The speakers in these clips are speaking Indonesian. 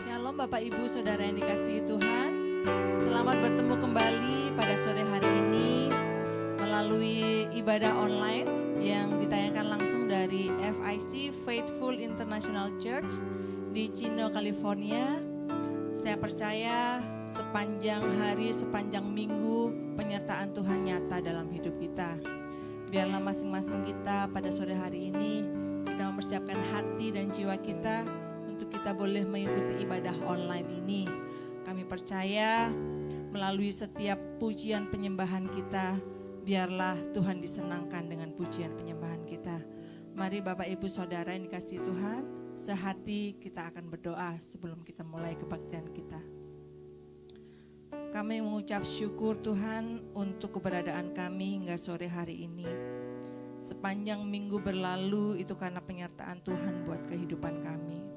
Shalom Bapak Ibu Saudara yang dikasihi Tuhan. Selamat bertemu kembali pada sore hari ini melalui ibadah online yang ditayangkan langsung dari FIC Faithful International Church di Chino, California. Saya percaya sepanjang hari, sepanjang minggu penyertaan Tuhan nyata dalam hidup kita. Biarlah masing-masing kita pada sore hari ini kita mempersiapkan hati dan jiwa kita untuk kita boleh mengikuti ibadah online ini. Kami percaya melalui setiap pujian penyembahan kita, biarlah Tuhan disenangkan dengan pujian penyembahan kita. Mari Bapak Ibu Saudara yang dikasihi Tuhan, sehati kita akan berdoa sebelum kita mulai kebaktian kita. Kami mengucap syukur Tuhan untuk keberadaan kami hingga sore hari ini. Sepanjang minggu berlalu itu karena penyertaan Tuhan buat kehidupan kami.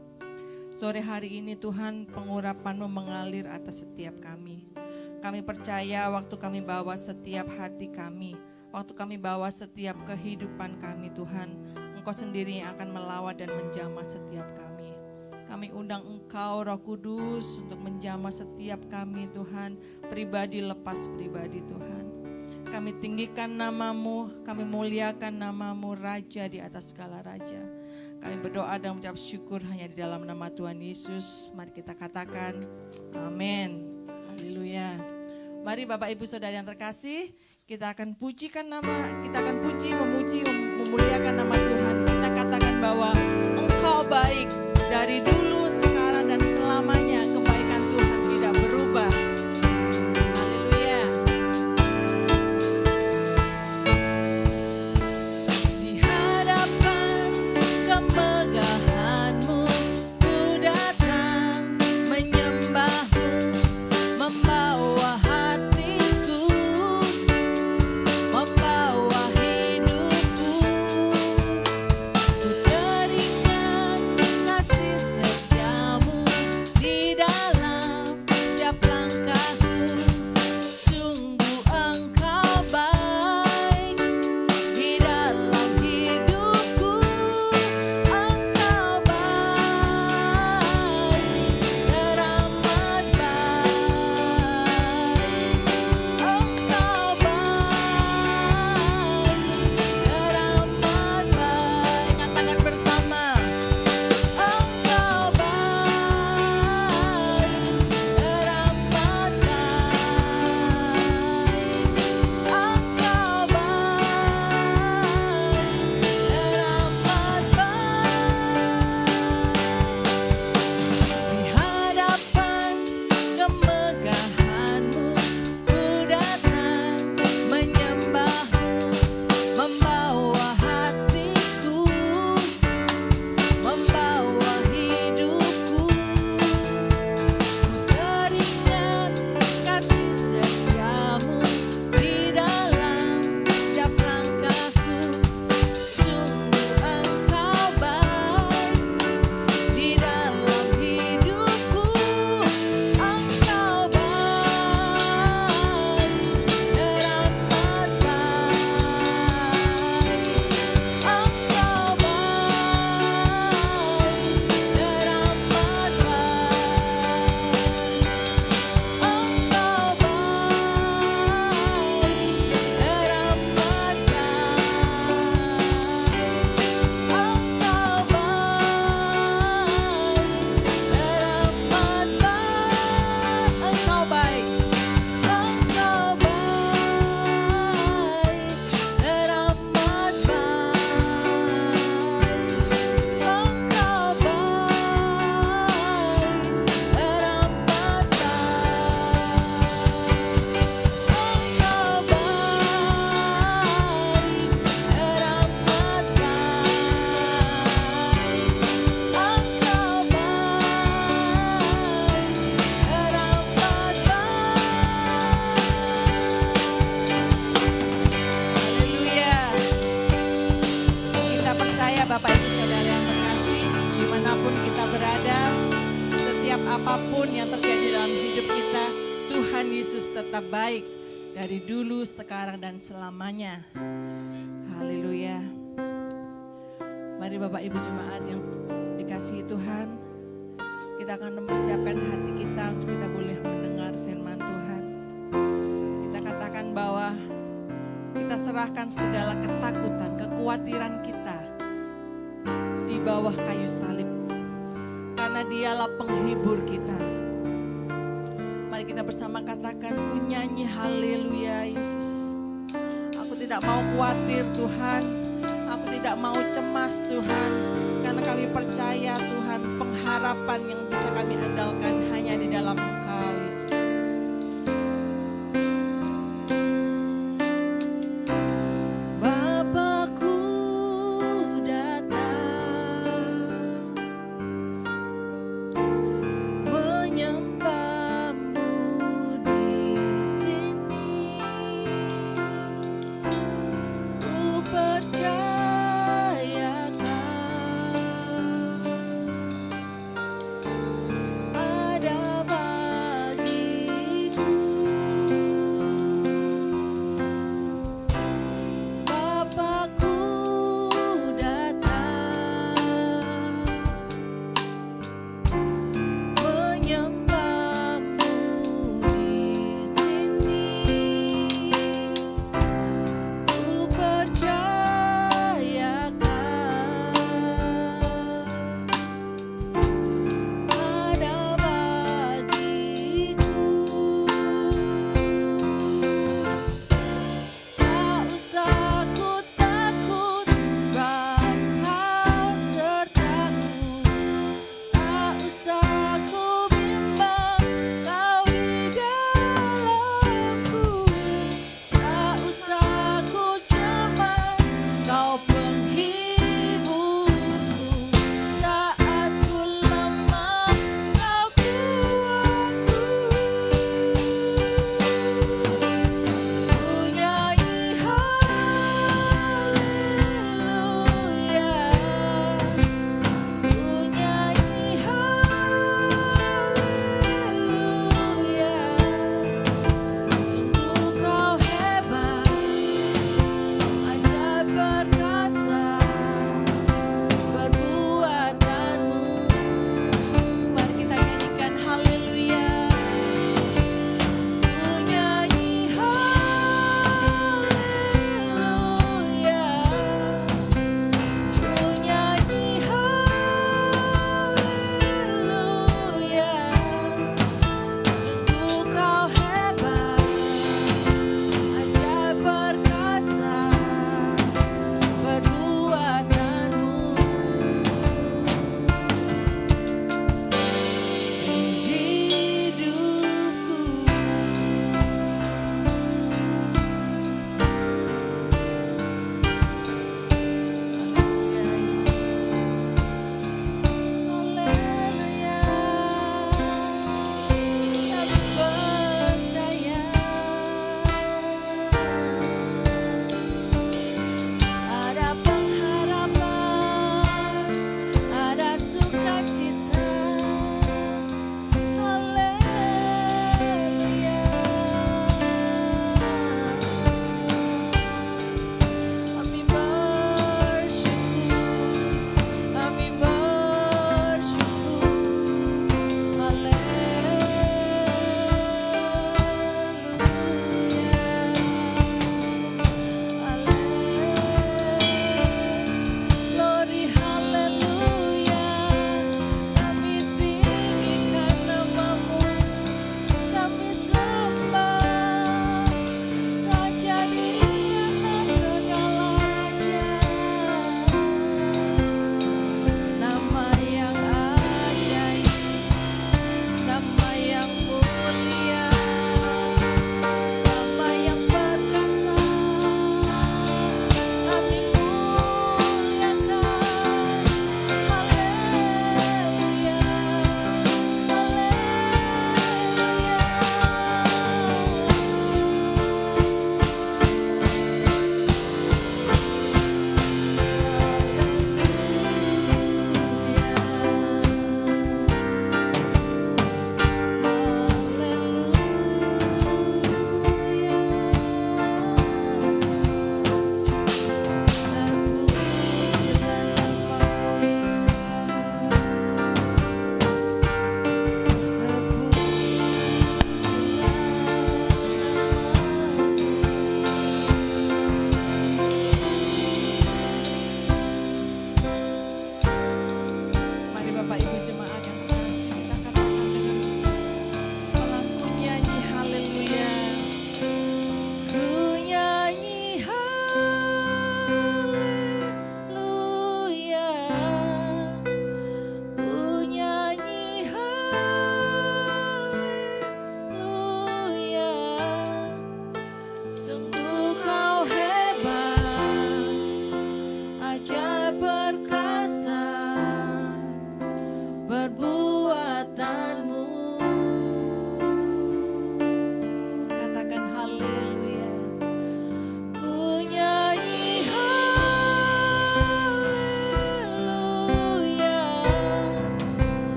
Sore hari ini Tuhan, pengurapan-Mu mengalir atas setiap kami. Kami percaya waktu kami bawa setiap hati kami, waktu kami bawa setiap kehidupan kami Tuhan, Engkau sendiri yang akan melawat dan menjamah setiap kami. Kami undang Engkau Roh Kudus untuk menjamah setiap kami Tuhan, pribadi lepas pribadi Tuhan. Kami tinggikan nama-Mu, kami muliakan nama-Mu, Raja di atas segala Raja. Kami berdoa dan mengucap syukur hanya di dalam nama Tuhan Yesus. Mari kita katakan amin. Haleluya. Mari Bapak Ibu Saudara yang terkasih, kita akan pujikan nama, kita akan puji, memuji, memuliakan nama Tuhan. Kita katakan bahwa Engkau baik dari dulu, sekarang dan selamanya. Kebaikan Tuhan tidak berubah. Haleluya. Di hadapan kemegahan-Mu ku datang menyembah-Mu, membawa hatiku, membawa hidupku. Ku teringat kasih setia-Mu di dalam setiap langkahku. Sungguh Engkau baik di dalam hidupku. Engkau baik, teramat baik. Engkau baik, teramat baik. Katakan bersama. Engkau baik, teramat Bapak Ibu Saudara yang terkasih, dimanapun kita berada, setiap apapun yang terjadi dalam hidup kita, Tuhan Yesus tetap baik dari dulu, sekarang, dan selamanya. Haleluya. Mari Bapak Ibu Jemaat yang dikasihi Tuhan, Kita akan mempersiapkan hati kita untuk kita boleh mendengar firman Tuhan. Kita katakan bahwa kita serahkan segala ketakutan, kekhawatiran kita di bawah kayu salib. Karena dialah penghibur kita. Mari kita bersama katakan, ku nyanyi haleluya Yesus. Aku tidak mau khawatir Tuhan. Aku tidak mau cemas Tuhan. Karena kami percaya Tuhan, pengharapan yang bisa kami andalkan hanya di dalam Engkau Yesus. Bapakku datang menyembahmu di sini. Ku percayakan ada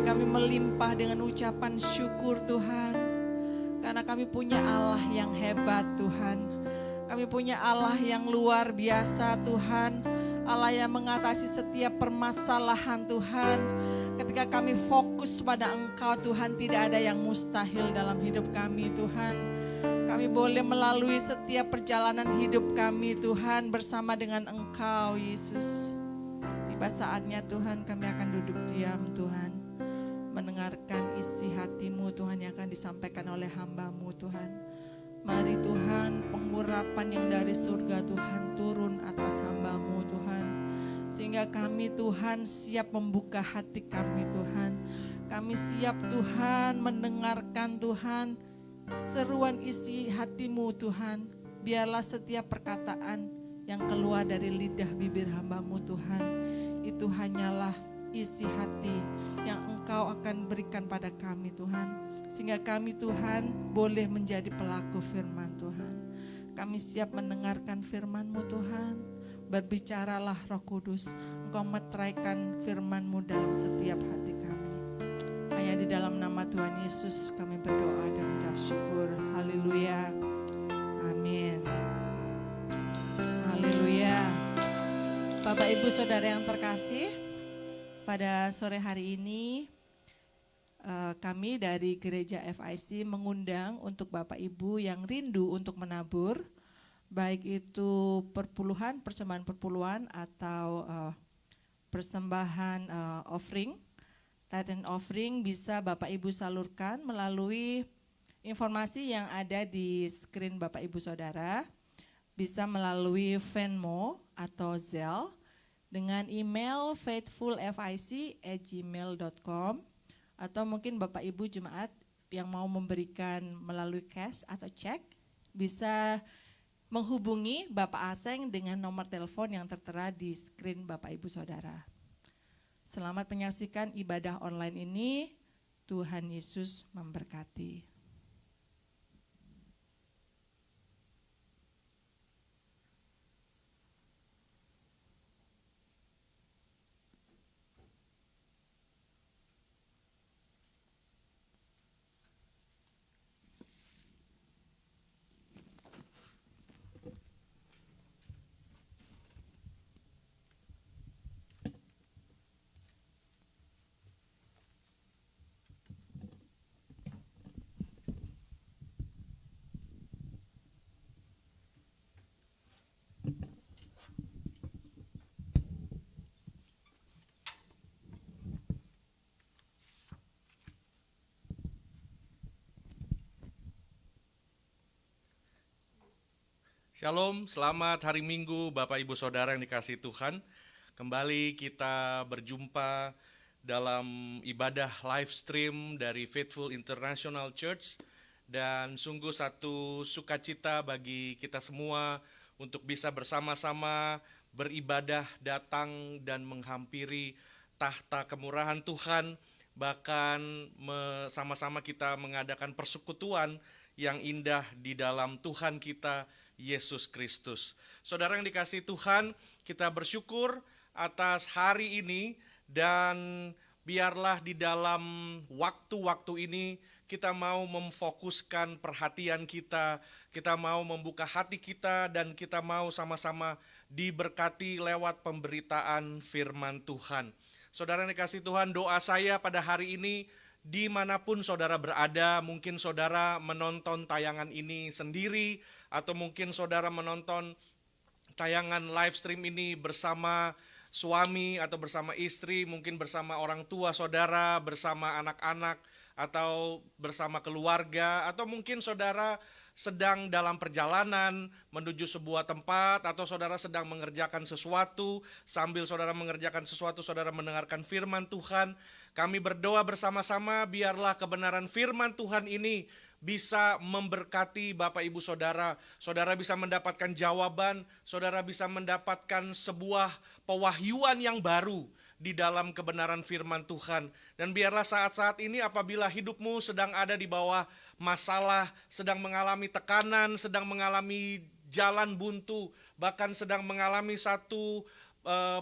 kami melimpah dengan ucapan syukur Tuhan. Karena kami punya Allah yang hebat Tuhan. Kami punya Allah yang luar biasa Tuhan. Allah yang mengatasi setiap permasalahan Tuhan. Ketika kami fokus pada Engkau Tuhan, tidak ada yang mustahil dalam hidup kami Tuhan. Kami boleh melalui setiap perjalanan hidup kami Tuhan bersama dengan Engkau Yesus. Tiba saatnya Tuhan kami akan duduk diam Tuhan, mendengarkan isi hati-Mu Tuhan yang akan disampaikan oleh hamba-Mu Tuhan. Mari Tuhan, pengurapan yang dari surga Tuhan turun atas hamba-Mu Tuhan. Sehingga kami Tuhan siap membuka hati kami Tuhan. Kami siap Tuhan mendengarkan Tuhan seruan isi hati-Mu Tuhan. Biarlah setiap perkataan yang keluar dari lidah bibir hamba-Mu Tuhan, itu hanyalah isi hati yang Engkau akan berikan pada kami Tuhan. Sehingga kami Tuhan boleh menjadi pelaku firman Tuhan. Kami siap mendengarkan firman-Mu Tuhan. Berbicaralah Roh Kudus, Engkau meteraikan firman-Mu dalam setiap hati kami. Hanya di dalam nama Tuhan Yesus kami berdoa dan mengucap syukur. Haleluya. Amin. Haleluya. Bapak Ibu Saudara yang terkasih, pada sore hari ini kami dari Gereja FIC mengundang untuk Bapak Ibu yang rindu untuk menabur, baik itu perpuluhan, persembahan perpuluhan atau persembahan offering. Tithe and offering bisa Bapak Ibu salurkan melalui informasi yang ada di screen Bapak Ibu Saudara. Bisa melalui Venmo atau Zelle dengan email faithfulfic@gmail.com, atau mungkin Bapak Ibu jemaat yang mau memberikan melalui cash atau cek bisa menghubungi Bapak Aseng dengan nomor telepon yang tertera di screen Bapak Ibu Saudara. Selamat menyaksikan ibadah online ini. Tuhan Yesus memberkati. Shalom, selamat hari Minggu Bapak Ibu Saudara yang dikasihi Tuhan. Kembali kita berjumpa dalam ibadah live stream dari Faithful International Church. Dan sungguh satu sukacita bagi kita semua untuk bisa bersama-sama beribadah, datang dan menghampiri tahta kemurahan Tuhan. Bahkan sama-sama kita mengadakan persekutuan yang indah di dalam Tuhan kita, Yesus Kristus. Saudara yang dikasihi Tuhan, kita bersyukur atas hari ini dan biarlah di dalam waktu-waktu ini kita mau memfokuskan perhatian kita mau membuka hati kita dan kita mau sama-sama diberkati lewat pemberitaan firman Tuhan. Saudara yang dikasihi Tuhan, doa saya pada hari ini, dimanapun saudara berada, mungkin saudara menonton tayangan ini sendiri, atau mungkin saudara menonton tayangan live stream ini bersama suami atau bersama istri, mungkin bersama orang tua saudara, bersama anak-anak, atau bersama keluarga, atau mungkin saudara sedang dalam perjalanan menuju sebuah tempat, atau saudara sedang mengerjakan sesuatu, sambil saudara mengerjakan sesuatu, saudara mendengarkan firman Tuhan. Kami berdoa bersama-sama biarlah kebenaran firman Tuhan ini bisa memberkati Bapak Ibu Saudara. Saudara bisa mendapatkan jawaban, saudara bisa mendapatkan sebuah pewahyuan yang baru di dalam kebenaran firman Tuhan. Dan biarlah saat-saat ini apabila hidupmu sedang ada di bawah masalah, sedang mengalami tekanan, sedang mengalami jalan buntu, bahkan sedang mengalami satu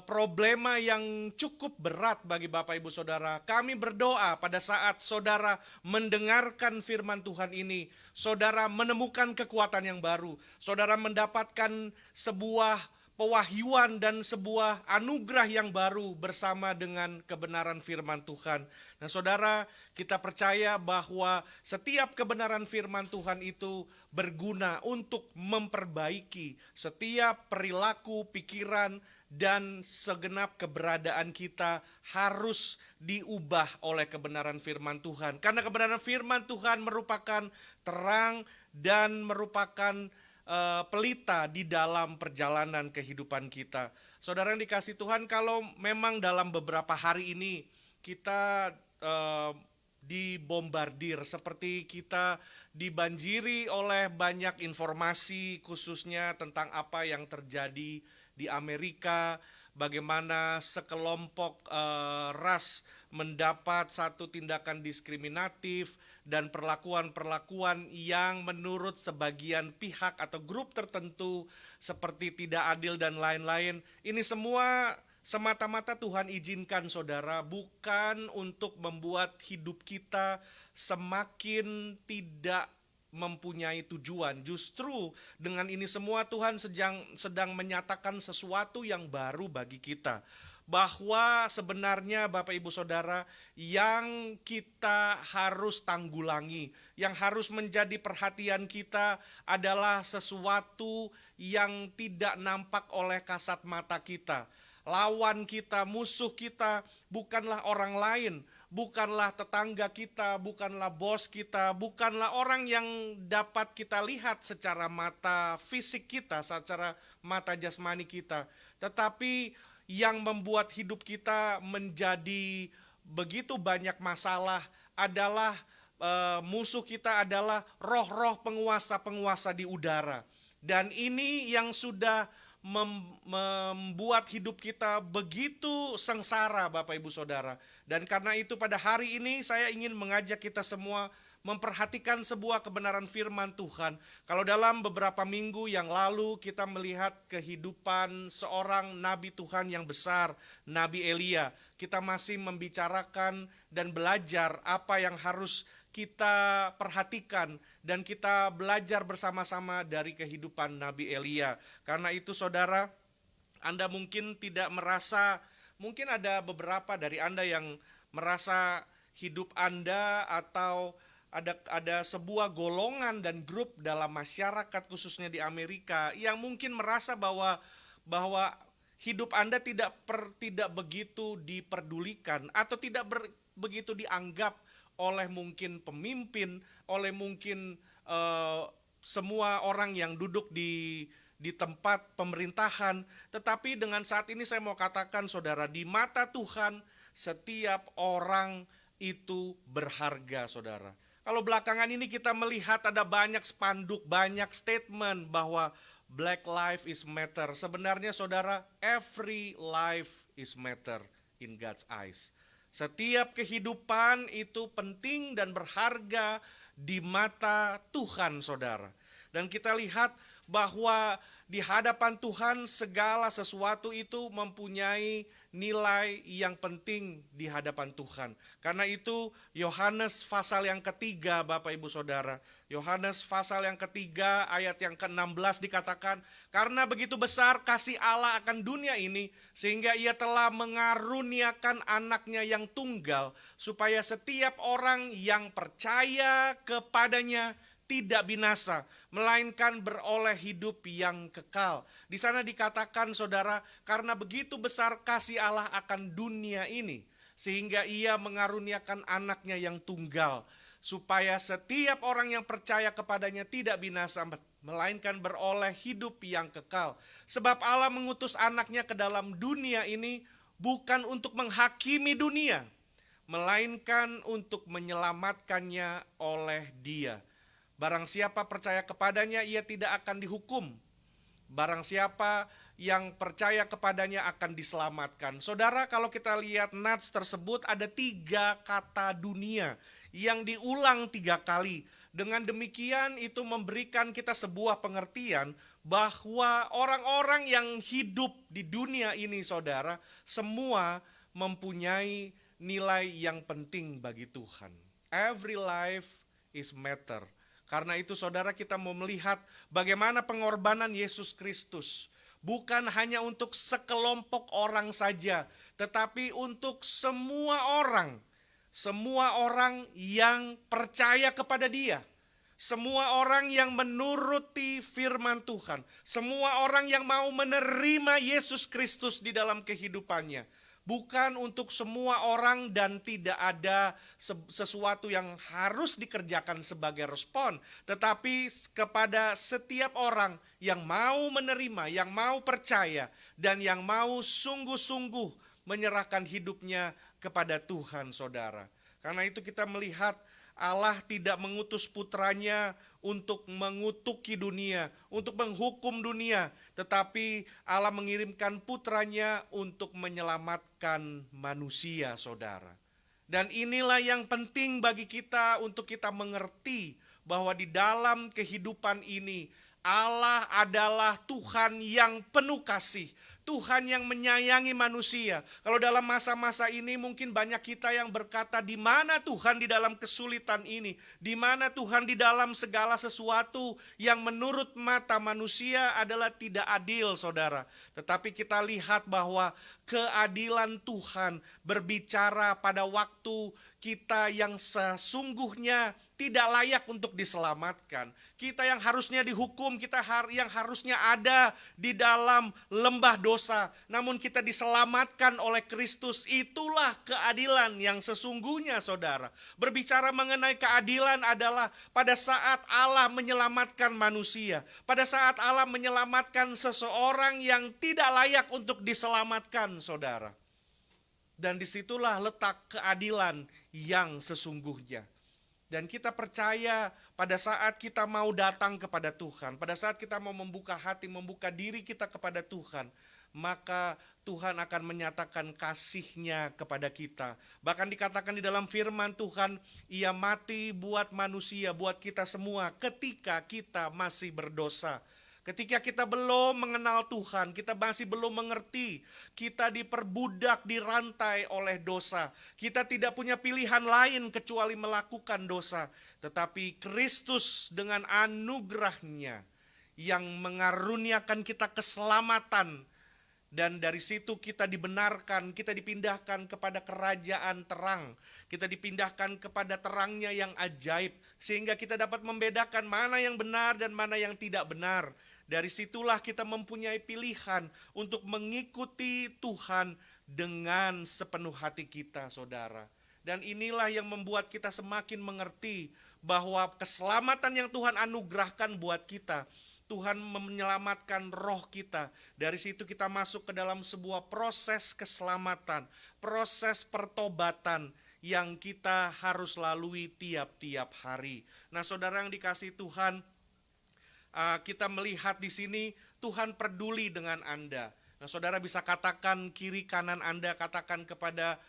problema yang cukup berat bagi Bapak Ibu Saudara. Kami berdoa pada saat saudara mendengarkan firman Tuhan ini, saudara menemukan kekuatan yang baru, saudara mendapatkan sebuah pewahyuan dan sebuah anugerah yang baru bersama dengan kebenaran firman Tuhan. Nah saudara, kita percaya bahwa setiap kebenaran firman Tuhan itu berguna untuk memperbaiki setiap perilaku, pikiran, dan segenap keberadaan kita harus diubah oleh kebenaran firman Tuhan. Karena kebenaran firman Tuhan merupakan terang dan merupakan pelita di dalam perjalanan kehidupan kita. Saudara yang dikasihi Tuhan, kalau memang dalam beberapa hari ini kita dibombardir, seperti kita dibanjiri oleh banyak informasi khususnya tentang apa yang terjadi di Amerika, bagaimana sekelompok ras mendapat satu tindakan diskriminatif dan perlakuan-perlakuan yang menurut sebagian pihak atau grup tertentu seperti tidak adil dan lain-lain. Ini semua semata-mata Tuhan izinkan saudara, bukan untuk membuat hidup kita semakin tidak mempunyai tujuan. Justru dengan ini semua Tuhan sedang menyatakan sesuatu yang baru bagi kita. Bahwa sebenarnya Bapak Ibu Saudara, yang kita harus tanggulangi, yang harus menjadi perhatian kita adalah sesuatu yang tidak nampak oleh kasat mata kita. Lawan kita, musuh kita bukanlah orang lain, bukanlah tetangga kita, bukanlah bos kita, bukanlah orang yang dapat kita lihat secara mata fisik kita, secara mata jasmani kita. Tetapi yang membuat hidup kita menjadi begitu banyak masalah adalah musuh kita adalah roh-roh penguasa-penguasa di udara. Dan ini yang sudah membuat hidup kita begitu sengsara Bapak Ibu Saudara. Dan karena itu pada hari ini saya ingin mengajak kita semua memperhatikan sebuah kebenaran firman Tuhan. Kalau dalam beberapa minggu yang lalu kita melihat kehidupan seorang nabi Tuhan yang besar, Nabi Elia. Kita masih membicarakan dan belajar apa yang harus kita perhatikan dan kita belajar bersama-sama dari kehidupan Nabi Elia. Karena itu saudara, Anda mungkin tidak merasa, mungkin ada beberapa dari Anda yang merasa hidup Anda atau ada sebuah golongan dan grup dalam masyarakat khususnya di Amerika yang mungkin merasa bahwa hidup Anda tidak begitu diperdulikan atau tidak begitu dianggap oleh mungkin pemimpin, oleh mungkin semua orang yang duduk di tempat pemerintahan. Tetapi dengan saat ini saya mau katakan saudara, di mata Tuhan setiap orang itu berharga saudara. Kalau belakangan ini kita melihat ada banyak spanduk, banyak statement bahwa Black life is matter. Sebenarnya saudara, every life is matter in God's eyes. Setiap kehidupan itu penting dan berharga di mata Tuhan saudara. Dan kita lihat bahwa di hadapan Tuhan segala sesuatu itu mempunyai nilai yang penting di hadapan Tuhan. Karena itu Yohanes pasal yang ketiga Bapak Ibu Saudara, Yohanes pasal yang ketiga ayat yang ke-16 dikatakan, karena begitu besar kasih Allah akan dunia ini sehingga ia telah mengaruniakan anaknya yang tunggal supaya setiap orang yang percaya kepadanya tidak binasa, melainkan beroleh hidup yang kekal. Di sana dikatakan saudara, karena begitu besar kasih Allah akan dunia ini, sehingga ia mengaruniakan anaknya yang tunggal, supaya setiap orang yang percaya kepadanya tidak binasa, melainkan beroleh hidup yang kekal. Sebab Allah mengutus anaknya ke dalam dunia ini bukan untuk menghakimi dunia, melainkan untuk menyelamatkannya oleh Dia. Barang siapa percaya kepadanya, ia tidak akan dihukum. Barang siapa yang percaya kepadanya akan diselamatkan. Saudara, kalau kita lihat nats tersebut ada 3 kata dunia yang diulang 3 kali. Dengan demikian itu memberikan kita sebuah pengertian bahwa orang-orang yang hidup di dunia ini, saudara, semua mempunyai nilai yang penting bagi Tuhan. Every life is matter. Karena itu saudara, kita mau melihat bagaimana pengorbanan Yesus Kristus. Bukan hanya untuk sekelompok orang saja, tetapi untuk semua orang. Semua orang yang percaya kepada Dia. Semua orang yang menuruti firman Tuhan. Semua orang yang mau menerima Yesus Kristus di dalam kehidupannya. Bukan untuk semua orang dan tidak ada sesuatu yang harus dikerjakan sebagai respon. Tetapi kepada setiap orang yang mau menerima, yang mau percaya, dan yang mau sungguh-sungguh menyerahkan hidupnya kepada Tuhan, saudara. Karena itu kita melihat Allah tidak mengutus putranya untuk mengutuki dunia, untuk menghukum dunia, tetapi Allah mengirimkan putranya untuk menyelamatkan manusia, saudara. Dan inilah yang penting bagi kita untuk kita mengerti bahwa di dalam kehidupan ini Allah adalah Tuhan yang penuh kasih. Tuhan yang menyayangi manusia. Kalau dalam masa-masa ini mungkin banyak kita yang berkata, di mana Tuhan di dalam kesulitan ini? Di mana Tuhan di dalam segala sesuatu yang menurut mata manusia adalah tidak adil, saudara. Tetapi kita lihat bahwa keadilan Tuhan berbicara pada waktu kita yang sesungguhnya tidak layak untuk diselamatkan. Kita yang harusnya dihukum, kita yang harusnya ada di dalam lembah dosa. Namun kita diselamatkan oleh Kristus. Itulah keadilan yang sesungguhnya, saudara. Berbicara mengenai keadilan adalah pada saat Allah menyelamatkan manusia. Pada saat Allah menyelamatkan seseorang yang tidak layak untuk diselamatkan, saudara. Dan disitulah letak keadilan yang sesungguhnya. Dan kita percaya pada saat kita mau datang kepada Tuhan, pada saat kita mau membuka hati, membuka diri kita kepada Tuhan, maka Tuhan akan menyatakan kasih-Nya kepada kita. Bahkan dikatakan di dalam firman Tuhan, Ia mati buat manusia, buat kita semua ketika kita masih berdosa. Ketika kita belum mengenal Tuhan, kita masih belum mengerti, kita diperbudak, dirantai oleh dosa. Kita tidak punya pilihan lain kecuali melakukan dosa. Tetapi Kristus dengan anugerah-Nya yang mengaruniakan kita keselamatan, dan dari situ kita dibenarkan, kita dipindahkan kepada kerajaan terang. Kita dipindahkan kepada terangnya yang ajaib. Sehingga kita dapat membedakan mana yang benar dan mana yang tidak benar. Dari situlah kita mempunyai pilihan untuk mengikuti Tuhan dengan sepenuh hati kita, saudara. Dan inilah yang membuat kita semakin mengerti bahwa keselamatan yang Tuhan anugerahkan buat kita, Tuhan menyelamatkan roh kita. Dari situ kita masuk ke dalam sebuah proses keselamatan, proses pertobatan yang kita harus lalui tiap-tiap hari. Nah, saudara yang dikasihi Tuhan, kita melihat di sini Tuhan peduli dengan Anda. Nah, saudara bisa katakan kiri kanan Anda, katakan kepada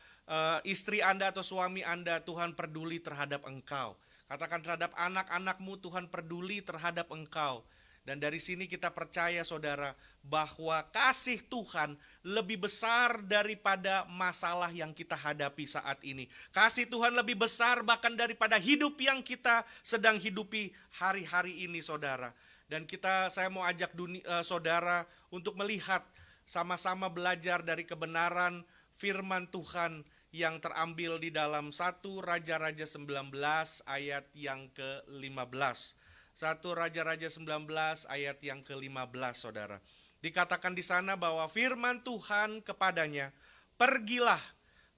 istri Anda atau suami Anda, Tuhan peduli terhadap engkau. Katakan terhadap anak-anakmu, Tuhan peduli terhadap engkau. Dan dari sini kita percaya, saudara, bahwa kasih Tuhan lebih besar daripada masalah yang kita hadapi saat ini. Kasih Tuhan lebih besar bahkan daripada hidup yang kita sedang hidupi hari-hari ini, saudara. Dan saya mau ajak saudara untuk melihat, sama-sama belajar dari kebenaran firman Tuhan yang terambil di dalam 1 Raja-Raja 19 ayat yang ke-15. 1 Raja-Raja 19 ayat yang ke-15, saudara. Dikatakan di sana bahwa firman Tuhan kepadanya, pergilah,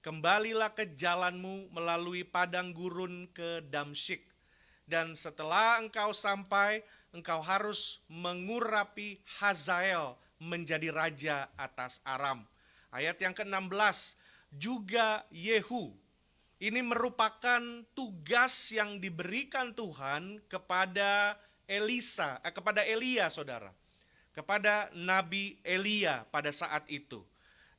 kembalilah ke jalanmu melalui padang gurun ke Damsyik. Dan setelah engkau sampai, engkau harus mengurapi Hazael menjadi raja atas Aram. Ayat yang ke-16, juga Yehu. Ini merupakan tugas yang diberikan Tuhan kepada kepada Elia, saudara. Kepada Nabi Elia pada saat itu.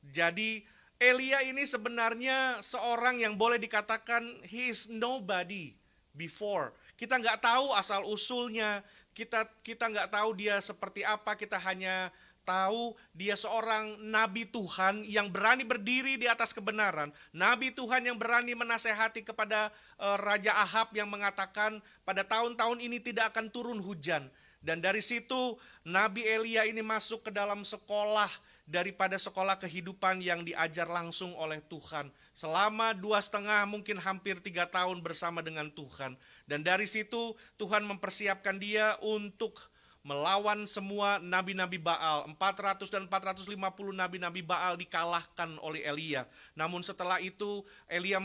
Jadi Elia ini sebenarnya seorang yang boleh dikatakan he is nobody before. Kita nggak tahu asal usulnya, kita nggak tahu dia seperti apa, kita hanya tahu dia seorang nabi Tuhan yang berani berdiri di atas kebenaran. Nabi Tuhan yang berani menasehati kepada Raja Ahab yang mengatakan pada tahun-tahun ini tidak akan turun hujan. Dan dari situ Nabi Elia ini masuk ke dalam sekolah daripada sekolah kehidupan yang diajar langsung oleh Tuhan. Selama 2,5 mungkin hampir 3 tahun bersama dengan Tuhan. Dan dari situ Tuhan mempersiapkan dia untuk melawan semua nabi-nabi Baal. 400 dan 450 nabi-nabi Baal dikalahkan oleh Elia. Namun setelah itu Elia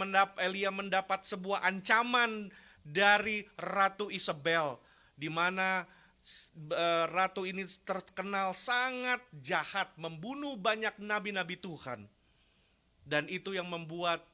mendapat sebuah ancaman dari Ratu Isabel, di mana ratu ini terkenal sangat jahat, membunuh banyak nabi-nabi Tuhan. Dan itu yang membuat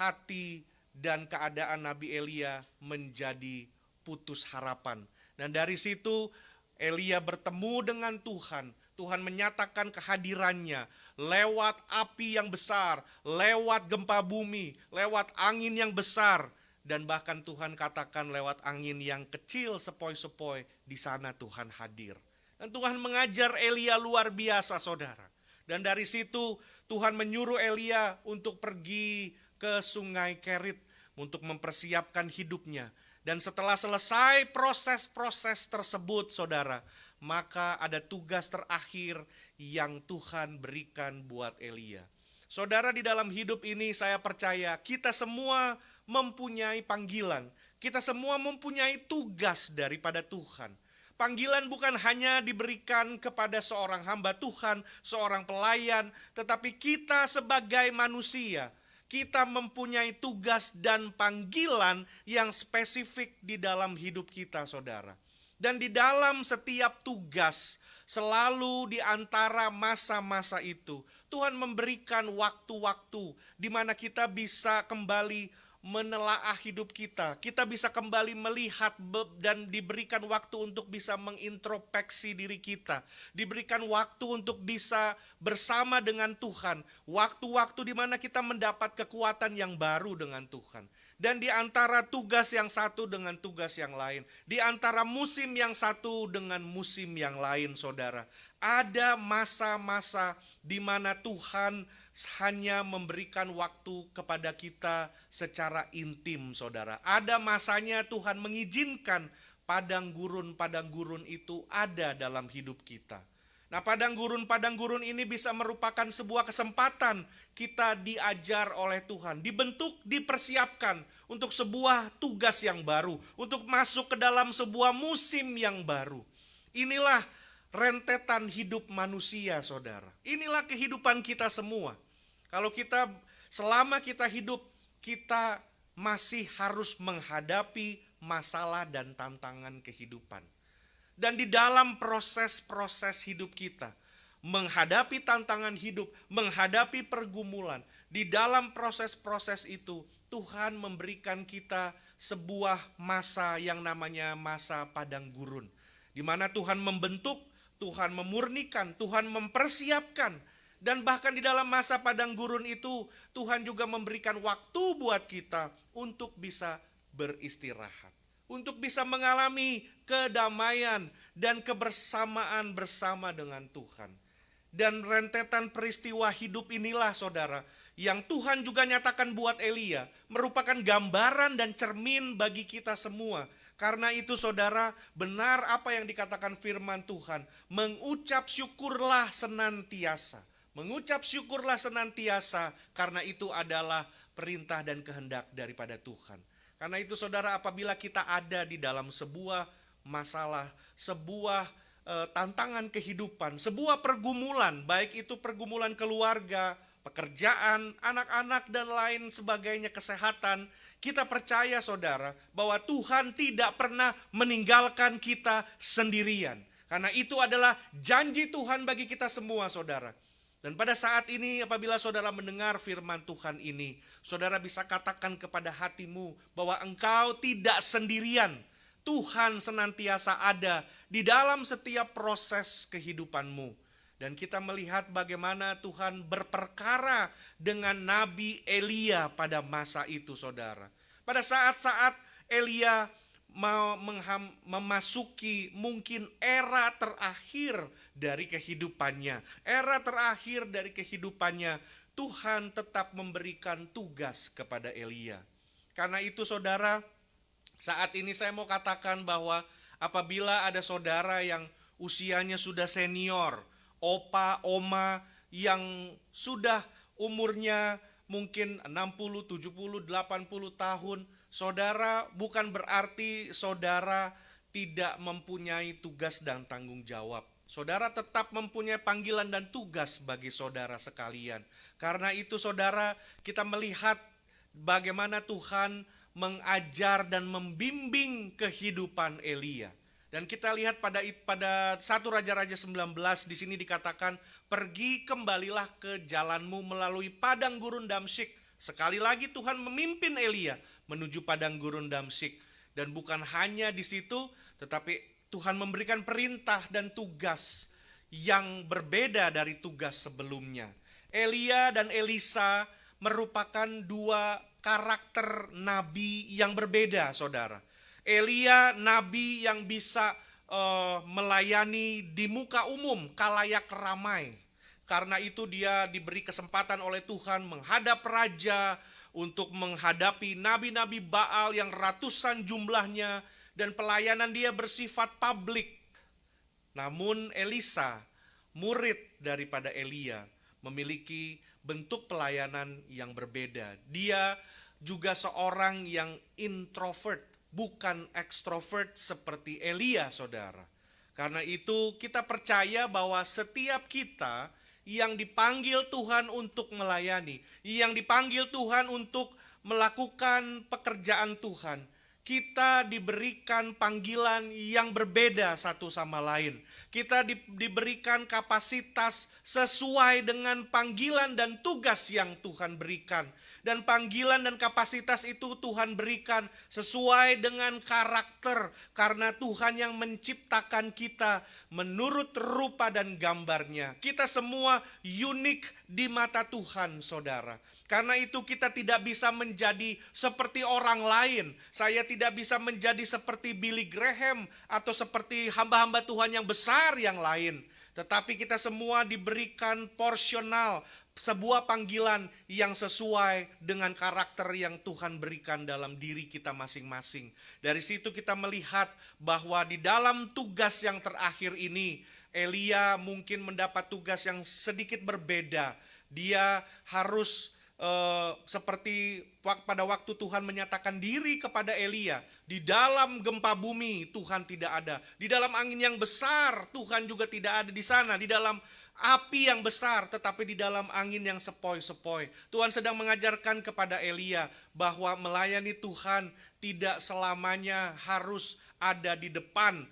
hati dan keadaan Nabi Elia menjadi putus harapan. Dan dari situ Elia bertemu dengan Tuhan. Tuhan menyatakan kehadirannya lewat api yang besar, lewat gempa bumi, lewat angin yang besar. Dan bahkan Tuhan katakan lewat angin yang kecil sepoi-sepoi, di sana Tuhan hadir. Dan Tuhan mengajar Elia luar biasa, saudara. Dan dari situ Tuhan menyuruh Elia untuk pergi ke sungai Kerit untuk mempersiapkan hidupnya. Dan setelah selesai proses-proses tersebut, saudara, maka ada tugas terakhir yang Tuhan berikan buat Elia. Saudara, di dalam hidup ini saya percaya kita semua mempunyai panggilan. Kita semua mempunyai tugas daripada Tuhan. Panggilan bukan hanya diberikan kepada seorang hamba Tuhan, seorang pelayan, tetapi kita sebagai manusia, kita mempunyai tugas dan panggilan yang spesifik di dalam hidup kita, saudara. Dan di dalam setiap tugas, selalu di antara masa-masa itu, Tuhan memberikan waktu-waktu di mana kita bisa kembali menelaah hidup kita. Kita bisa kembali melihat dan diberikan waktu untuk bisa mengintrospeksi diri kita. Diberikan waktu untuk bisa bersama dengan Tuhan. Waktu-waktu di mana kita mendapat kekuatan yang baru dengan Tuhan. Dan di antara tugas yang satu dengan tugas yang lain, di antara musim yang satu dengan musim yang lain, saudara, ada masa-masa di mana Tuhan hanya memberikan waktu kepada kita secara intim, saudara. Ada masanya Tuhan mengizinkan padang gurun itu ada dalam hidup kita. Nah, padang gurun ini bisa merupakan sebuah kesempatan kita diajar oleh Tuhan, dibentuk, dipersiapkan untuk sebuah tugas yang baru, untuk masuk ke dalam sebuah musim yang baru. Inilah rentetan hidup manusia, saudara. Inilah kehidupan kita semua. Selama kita hidup, kita masih harus menghadapi masalah dan tantangan kehidupan. Dan di dalam proses-proses hidup kita, menghadapi tantangan hidup, menghadapi pergumulan, di dalam proses-proses itu, Tuhan memberikan kita sebuah masa yang namanya masa padang gurun. Di mana Tuhan membentuk, Tuhan memurnikan, Tuhan mempersiapkan. Dan bahkan di dalam masa padang gurun itu, Tuhan juga memberikan waktu buat kita untuk bisa beristirahat. Untuk bisa mengalami kedamaian dan kebersamaan bersama dengan Tuhan. Dan rentetan peristiwa hidup inilah, saudara, yang Tuhan juga nyatakan buat Elia, merupakan gambaran dan cermin bagi kita semua. Karena itu, saudara, benar apa yang dikatakan firman Tuhan, mengucap syukurlah senantiasa. Mengucap syukurlah senantiasa, karena itu adalah perintah dan kehendak daripada Tuhan. Karena itu, saudara, apabila kita ada di dalam sebuah masalah, sebuah tantangan kehidupan, sebuah pergumulan, baik itu pergumulan keluarga, pekerjaan, anak-anak dan lain sebagainya, kesehatan, kita percaya, saudara, bahwa Tuhan tidak pernah meninggalkan kita sendirian. Karena itu adalah janji Tuhan bagi kita semua, saudara. Dan pada saat ini apabila saudara mendengar firman Tuhan ini, saudara bisa katakan kepada hatimu bahwa engkau tidak sendirian. Tuhan senantiasa ada di dalam setiap proses kehidupanmu. Dan kita melihat bagaimana Tuhan berperkara dengan Nabi Elia pada masa itu, saudara. Pada saat-saat Elia memasuki mungkin era terakhir dari kehidupannya. Era terakhir dari kehidupannya, Tuhan tetap memberikan tugas kepada Elia. Karena itu saudara, saat ini saya mau katakan bahwa apabila ada saudara yang usianya sudah senior, opa, oma, yang sudah umurnya mungkin 60, 70, 80 tahun, saudara, bukan berarti saudara tidak mempunyai tugas dan tanggung jawab. Saudara tetap mempunyai panggilan dan tugas bagi saudara sekalian. Karena itu saudara, kita melihat bagaimana Tuhan mengajar dan membimbing kehidupan Elia. Dan kita lihat pada 1 Raja-Raja 19 di sini dikatakan, pergi kembalilah ke jalanmu melalui padang gurun Damsyik. Sekali lagi Tuhan memimpin Elia menuju padang gurun Damsyik. Dan bukan hanya di situ, tetapi Tuhan memberikan perintah dan tugas yang berbeda dari tugas sebelumnya. Elia dan Elisa merupakan dua karakter nabi yang berbeda, saudara. Elia nabi yang bisa melayani di muka umum, kalayak ramai. Karena itu dia diberi kesempatan oleh Tuhan menghadap raja, untuk menghadapi nabi-nabi Baal yang ratusan jumlahnya, dan pelayanan dia bersifat publik. Namun Elisa, murid daripada Elia, memiliki bentuk pelayanan yang berbeda. Dia juga seorang yang introvert, bukan ekstrovert seperti Elia, saudara. Karena itu kita percaya bahwa setiap kita yang dipanggil Tuhan untuk melayani, yang dipanggil Tuhan untuk melakukan pekerjaan Tuhan, kita diberikan panggilan yang berbeda satu sama lain. Kita diberikan kapasitas sesuai dengan panggilan dan tugas yang Tuhan berikan. Dan panggilan dan kapasitas itu Tuhan berikan sesuai dengan karakter. Karena Tuhan yang menciptakan kita menurut rupa dan gambarnya. Kita semua unik di mata Tuhan, saudara. Karena itu kita tidak bisa menjadi seperti orang lain. Saya tidak bisa menjadi seperti Billy Graham atau seperti hamba-hamba Tuhan yang besar yang lain. Tetapi kita semua diberikan porsional, sebuah panggilan yang sesuai dengan karakter yang Tuhan berikan dalam diri kita masing-masing. Dari situ kita melihat bahwa di dalam tugas yang terakhir ini, Elia mungkin mendapat tugas yang sedikit berbeda. Dia harus seperti pada waktu Tuhan menyatakan diri kepada Elia, di dalam gempa bumi Tuhan tidak ada, di dalam angin yang besar Tuhan juga tidak ada di sana, di dalam api yang besar tetapi di dalam angin yang sepoi-sepoi. Tuhan sedang mengajarkan kepada Elia bahwa melayani Tuhan tidak selamanya harus ada di depan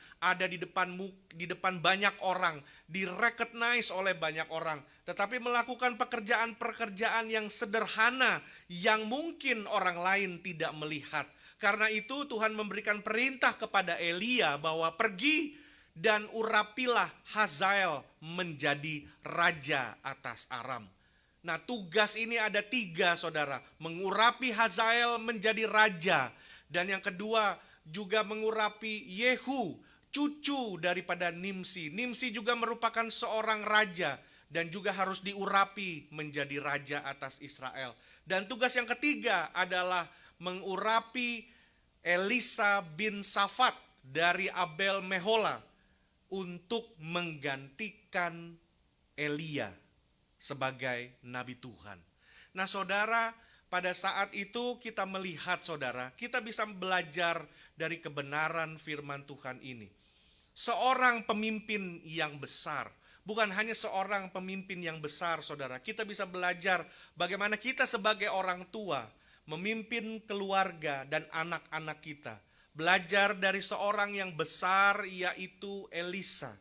banyak orang, di-recognize oleh banyak orang, tetapi melakukan pekerjaan-pekerjaan yang sederhana yang mungkin orang lain tidak melihat. Karena itu Tuhan memberikan perintah kepada Elia bahwa pergi dan urapilah Hazael menjadi raja atas Aram. Nah, tugas ini ada 3, saudara. Mengurapi Hazael menjadi raja. Dan yang kedua juga mengurapi Yehu, cucu daripada Nimsi. Nimsi juga merupakan seorang raja dan juga harus diurapi menjadi raja atas Israel. Dan tugas yang ketiga adalah mengurapi Elisa bin Safat dari Abel Mehola untuk menggantikan Elia sebagai nabi Tuhan. Nah, saudara, pada saat itu kita melihat, saudara, kita bisa belajar dari kebenaran firman Tuhan ini. Seorang pemimpin yang besar, bukan hanya seorang pemimpin yang besar, saudara. Kita bisa belajar bagaimana kita sebagai orang tua memimpin keluarga dan anak-anak kita. Belajar dari seorang yang besar, yaitu Elisa.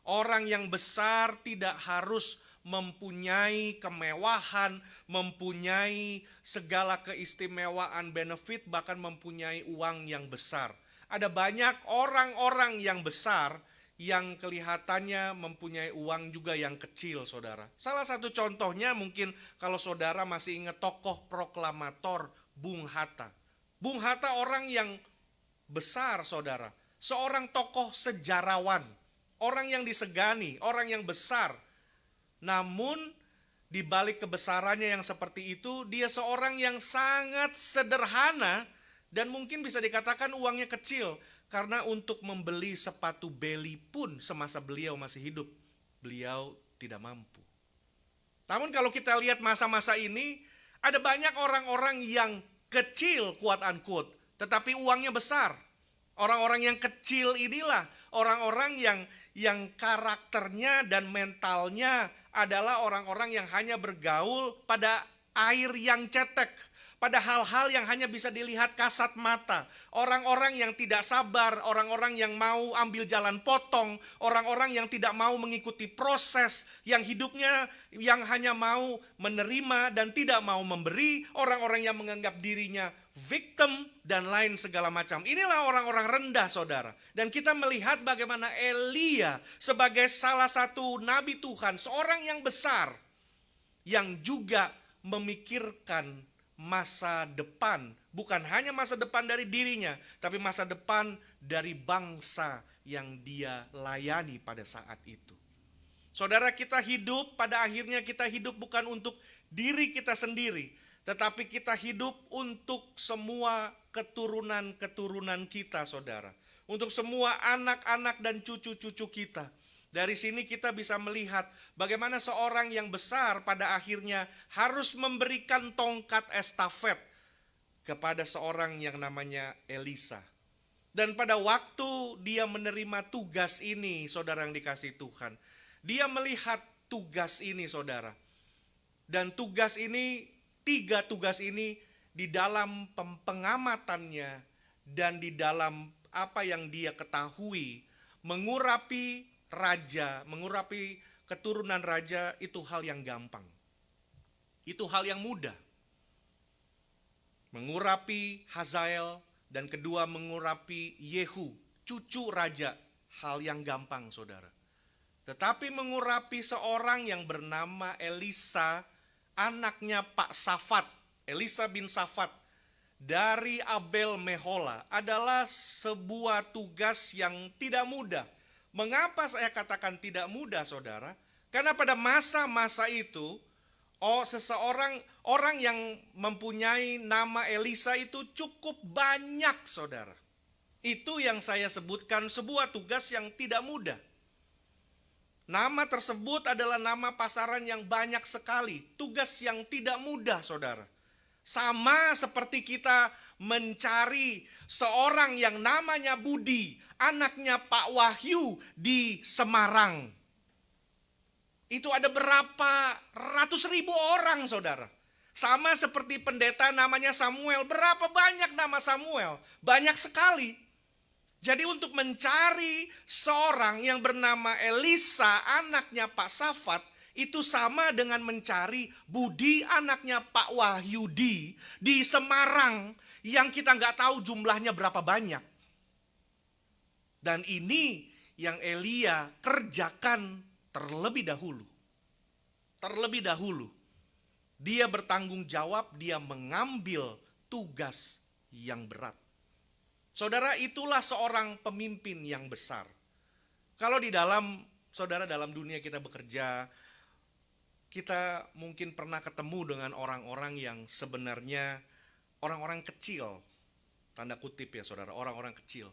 Orang yang besar tidak harus mempunyai kemewahan, mempunyai segala keistimewaan, benefit, bahkan mempunyai uang yang besar. Ada banyak orang-orang yang besar yang kelihatannya mempunyai uang juga yang kecil, saudara. Salah satu contohnya mungkin kalau saudara masih ingat tokoh proklamator Bung Hatta. Bung Hatta orang yang besar, saudara. Seorang tokoh sejarawan, orang yang disegani, orang yang besar. Namun di balik kebesarannya yang seperti itu, dia seorang yang sangat sederhana dan mungkin bisa dikatakan uangnya kecil. Karena untuk membeli sepatu beli pun semasa beliau masih hidup, beliau tidak mampu. Namun kalau kita lihat masa-masa ini, ada banyak orang-orang yang kecil quote unquote, tetapi uangnya besar. Orang-orang yang kecil inilah orang-orang yang karakternya dan mentalnya adalah orang-orang yang hanya bergaul pada air yang cetek, pada hal-hal yang hanya bisa dilihat kasat mata. Orang-orang yang tidak sabar, orang-orang yang mau ambil jalan potong, orang-orang yang tidak mau mengikuti proses, yang hidupnya yang hanya mau menerima dan tidak mau memberi, orang-orang yang menganggap dirinya victim dan lain segala macam. Inilah orang-orang rendah, saudara. Dan kita melihat bagaimana Elia sebagai salah satu nabi Tuhan, seorang yang besar, yang juga memikirkan masa depan, bukan hanya masa depan dari dirinya, tapi masa depan dari bangsa yang dia layani pada saat itu. Saudara, kita hidup, pada akhirnya kita hidup bukan untuk diri kita sendiri, tetapi kita hidup untuk semua keturunan-keturunan kita, saudara. Untuk semua anak-anak dan cucu-cucu kita. Dari sini kita bisa melihat bagaimana seorang yang besar pada akhirnya harus memberikan tongkat estafet kepada seorang yang namanya Elisa. Dan pada waktu dia menerima tugas ini, saudara yang dikasihi Tuhan, dia melihat tugas ini, saudara. Dan tugas ini, 3 tugas ini di dalam pengamatannya dan di dalam apa yang dia ketahui, mengurapi raja, mengurapi keturunan raja itu hal yang gampang. Itu hal yang mudah. Mengurapi Hazael dan kedua mengurapi Yehu, cucu raja, hal yang gampang, saudara. Tetapi mengurapi seorang yang bernama Elisa, anaknya Pak Safat, Elisa bin Safat, dari Abel Mehola adalah sebuah tugas yang tidak mudah. Mengapa saya katakan tidak mudah, saudara? Karena pada masa-masa itu, orang yang mempunyai nama Elisa itu cukup banyak, saudara. Itu yang saya sebutkan sebuah tugas yang tidak mudah. Nama tersebut adalah nama pasaran yang banyak sekali. Tugas yang tidak mudah, saudara. Sama seperti kita mencari seorang yang namanya Budi, anaknya Pak Wahyu di Semarang. Itu ada berapa ratus ribu orang, saudara. Sama seperti pendeta namanya Samuel. Berapa banyak nama Samuel? Banyak sekali. Jadi untuk mencari seorang yang bernama Elisa, anaknya Pak Safat, itu sama dengan mencari Budi, anaknya Pak Wahyudi di Semarang, yang kita nggak tahu jumlahnya berapa banyak. Dan ini yang Elia kerjakan terlebih dahulu. Terlebih dahulu. Dia bertanggung jawab, dia mengambil tugas yang berat. Saudara, itulah seorang pemimpin yang besar. Kalau di dalam, saudara, dalam dunia kita bekerja, kita mungkin pernah ketemu dengan orang-orang yang sebenarnya orang-orang kecil. Tanda kutip ya, saudara, orang-orang kecil.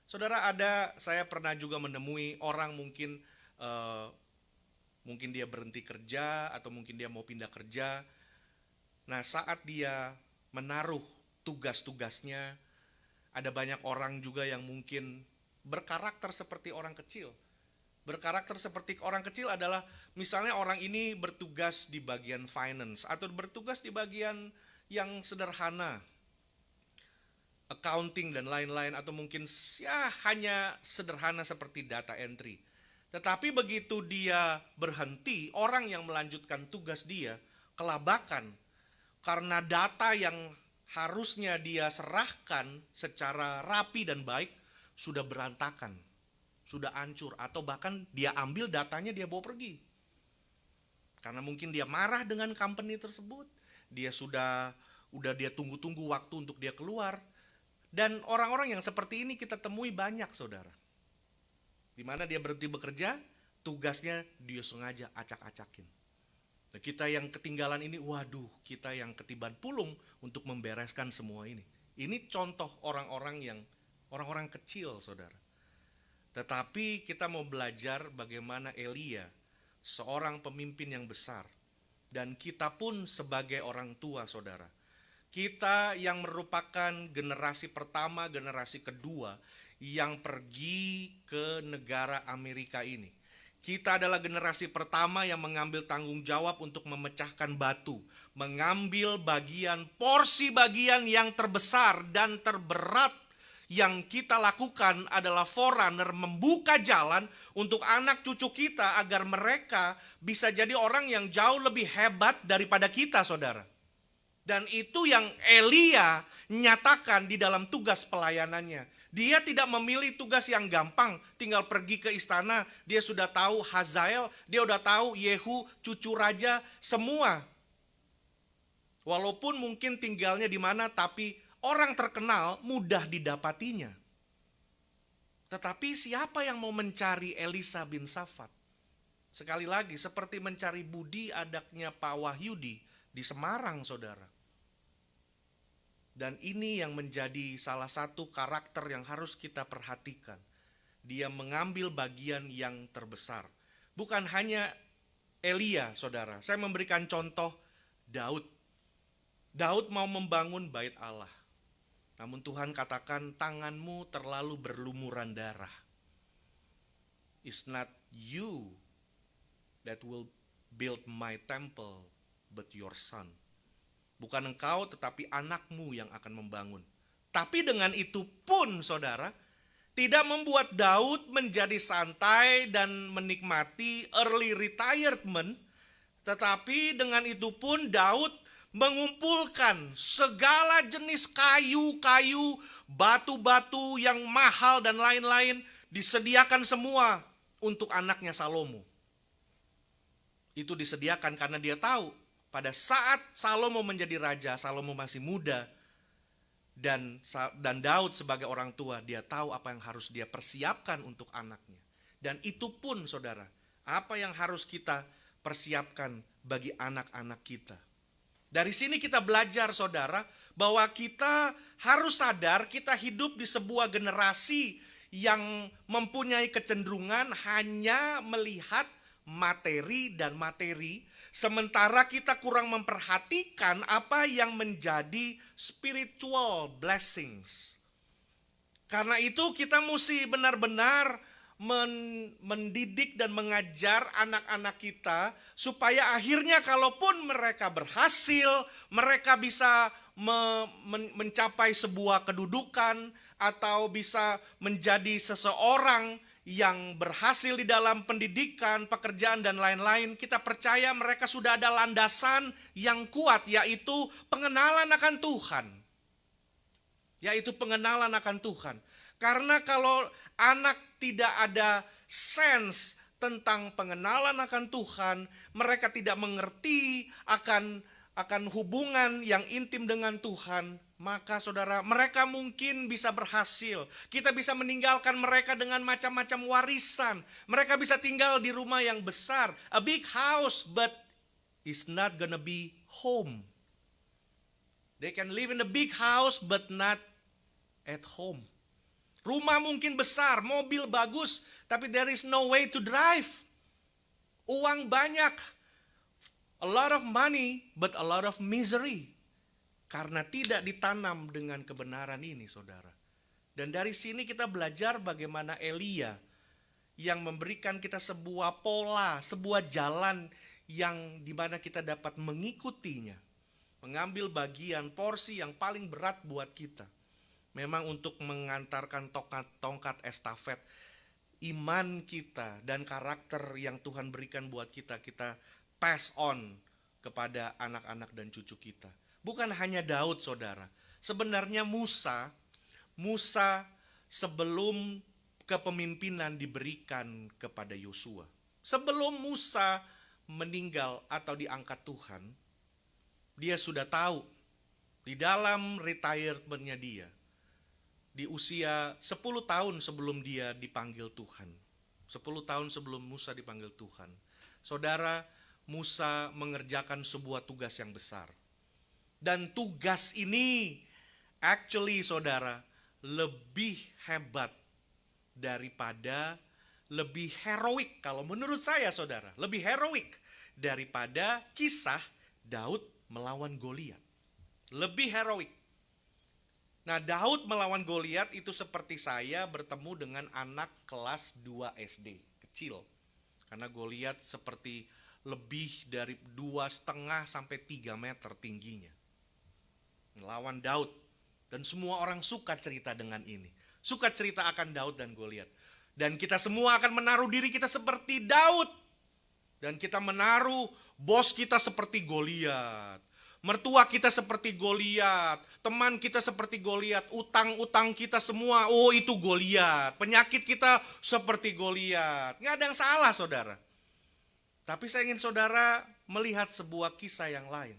Saudara, saya pernah juga menemui orang mungkin dia berhenti kerja atau mungkin dia mau pindah kerja. Nah, saat dia menaruh tugas-tugasnya, ada banyak orang juga yang mungkin berkarakter seperti orang kecil. Berkarakter seperti orang kecil adalah misalnya orang ini bertugas di bagian finance atau bertugas di bagian yang sederhana, accounting dan lain-lain, atau mungkin ya hanya sederhana seperti data entry. Tetapi begitu dia berhenti, orang yang melanjutkan tugas dia kelabakan karena data yang harusnya dia serahkan secara rapi dan baik sudah berantakan, sudah hancur, atau bahkan dia ambil datanya dia bawa pergi. Karena mungkin dia marah dengan company tersebut, dia sudah dia tunggu-tunggu waktu untuk dia keluar. Dan orang-orang yang seperti ini kita temui banyak, saudara. Di mana dia berhenti bekerja, tugasnya dia sengaja acak-acakin. Nah, kita yang ketinggalan ini, waduh, kita yang ketiban pulung untuk membereskan semua ini. Ini contoh orang-orang kecil, saudara. Tetapi kita mau belajar bagaimana Elia, seorang pemimpin yang besar. Dan kita pun sebagai orang tua, saudara. Kita yang merupakan generasi pertama, generasi kedua yang pergi ke negara Amerika ini. Kita adalah generasi pertama yang mengambil tanggung jawab untuk memecahkan batu, mengambil porsi bagian yang terbesar dan terberat yang kita lakukan adalah forerunner, membuka jalan untuk anak cucu kita agar mereka bisa jadi orang yang jauh lebih hebat daripada kita, saudara. Dan itu yang Elia nyatakan di dalam tugas pelayanannya. Dia tidak memilih tugas yang gampang, tinggal pergi ke istana, dia sudah tahu Hazael, dia sudah tahu Yehu, cucu raja, semua. Walaupun mungkin tinggalnya di mana, tapi orang terkenal mudah didapatinya. Tetapi siapa yang mau mencari Elisa bin Safat? Sekali lagi, seperti mencari budi adaknya Pak Wahyudi di Semarang, saudara. Dan ini yang menjadi salah satu karakter yang harus kita perhatikan. Dia mengambil bagian yang terbesar. Bukan hanya Elia, saudara. Saya memberikan contoh Daud. Daud mau membangun bait Allah. Namun Tuhan katakan, tanganmu terlalu berlumuran darah. It's not you that will build my temple, but your son. Bukan engkau tetapi anakmu yang akan membangun. Tapi dengan itu pun, saudara, tidak membuat Daud menjadi santai dan menikmati early retirement. Tetapi dengan itu pun Daud mengumpulkan segala jenis kayu-kayu, batu-batu yang mahal dan lain-lain, disediakan semua untuk anaknya Salomo. Itu disediakan karena dia tahu pada saat Salomo menjadi raja, Salomo masih muda, dan Daud sebagai orang tua, dia tahu apa yang harus dia persiapkan untuk anaknya. Dan itu pun, saudara, apa yang harus kita persiapkan bagi anak-anak kita. Dari sini kita belajar, saudara, bahwa kita harus sadar kita hidup di sebuah generasi yang mempunyai kecenderungan hanya melihat materi dan materi, sementara kita kurang memperhatikan apa yang menjadi spiritual blessings. Karena itu kita mesti benar-benar mendidik dan mengajar anak-anak kita supaya akhirnya kalaupun mereka berhasil, mereka bisa mencapai sebuah kedudukan atau bisa menjadi seseorang yang berhasil di dalam pendidikan, pekerjaan dan lain-lain, kita percaya mereka sudah ada landasan yang kuat, yaitu pengenalan akan Tuhan. Yaitu pengenalan akan Tuhan. Karena kalau anak tidak ada sense tentang pengenalan akan Tuhan, mereka tidak mengerti akan hubungan yang intim dengan Tuhan, maka saudara, mereka mungkin bisa berhasil. Kita bisa meninggalkan mereka dengan macam-macam warisan. Mereka bisa tinggal di rumah yang besar, a big house, but it's not gonna be home. They can live in a big house, but not at home. Rumah mungkin besar, mobil bagus, tapi there is no way to drive. Uang banyak, a lot of money, but a lot of misery. Karena tidak ditanam dengan kebenaran ini, saudara. Dan dari sini kita belajar bagaimana Elia yang memberikan kita sebuah pola, sebuah jalan yang dimana kita dapat mengikutinya. Mengambil bagian porsi yang paling berat buat kita. Memang untuk mengantarkan tongkat estafet iman kita dan karakter yang Tuhan berikan buat kita, kita pass on kepada anak-anak dan cucu kita. Bukan hanya Daud, saudara. Sebenarnya Musa sebelum kepemimpinan diberikan kepada Yosua. Sebelum Musa meninggal atau diangkat Tuhan, dia sudah tahu di dalam retirementnya dia, di usia 10 tahun sebelum dia dipanggil Tuhan. 10 tahun sebelum Musa dipanggil Tuhan. Saudara, Musa mengerjakan sebuah tugas yang besar. Dan tugas ini actually saudara lebih hebat daripada, lebih heroik kalau menurut saya saudara. Lebih heroik daripada kisah Daud melawan Goliat. Lebih heroik. Nah, Daud melawan Goliat itu seperti saya bertemu dengan anak kelas 2 SD, kecil. Karena Goliat seperti lebih dari 2,5 sampai 3 meter tingginya. Melawan Daud. Dan semua orang suka cerita dengan ini. Suka cerita akan Daud dan Goliat. Dan kita semua akan menaruh diri kita seperti Daud. Dan kita menaruh bos kita seperti Goliat. Mertua kita seperti Goliat, teman kita seperti Goliat, utang-utang kita semua, oh itu Goliat, penyakit kita seperti Goliat. Nggak ada yang salah saudara. Tapi saya ingin saudara melihat sebuah kisah yang lain.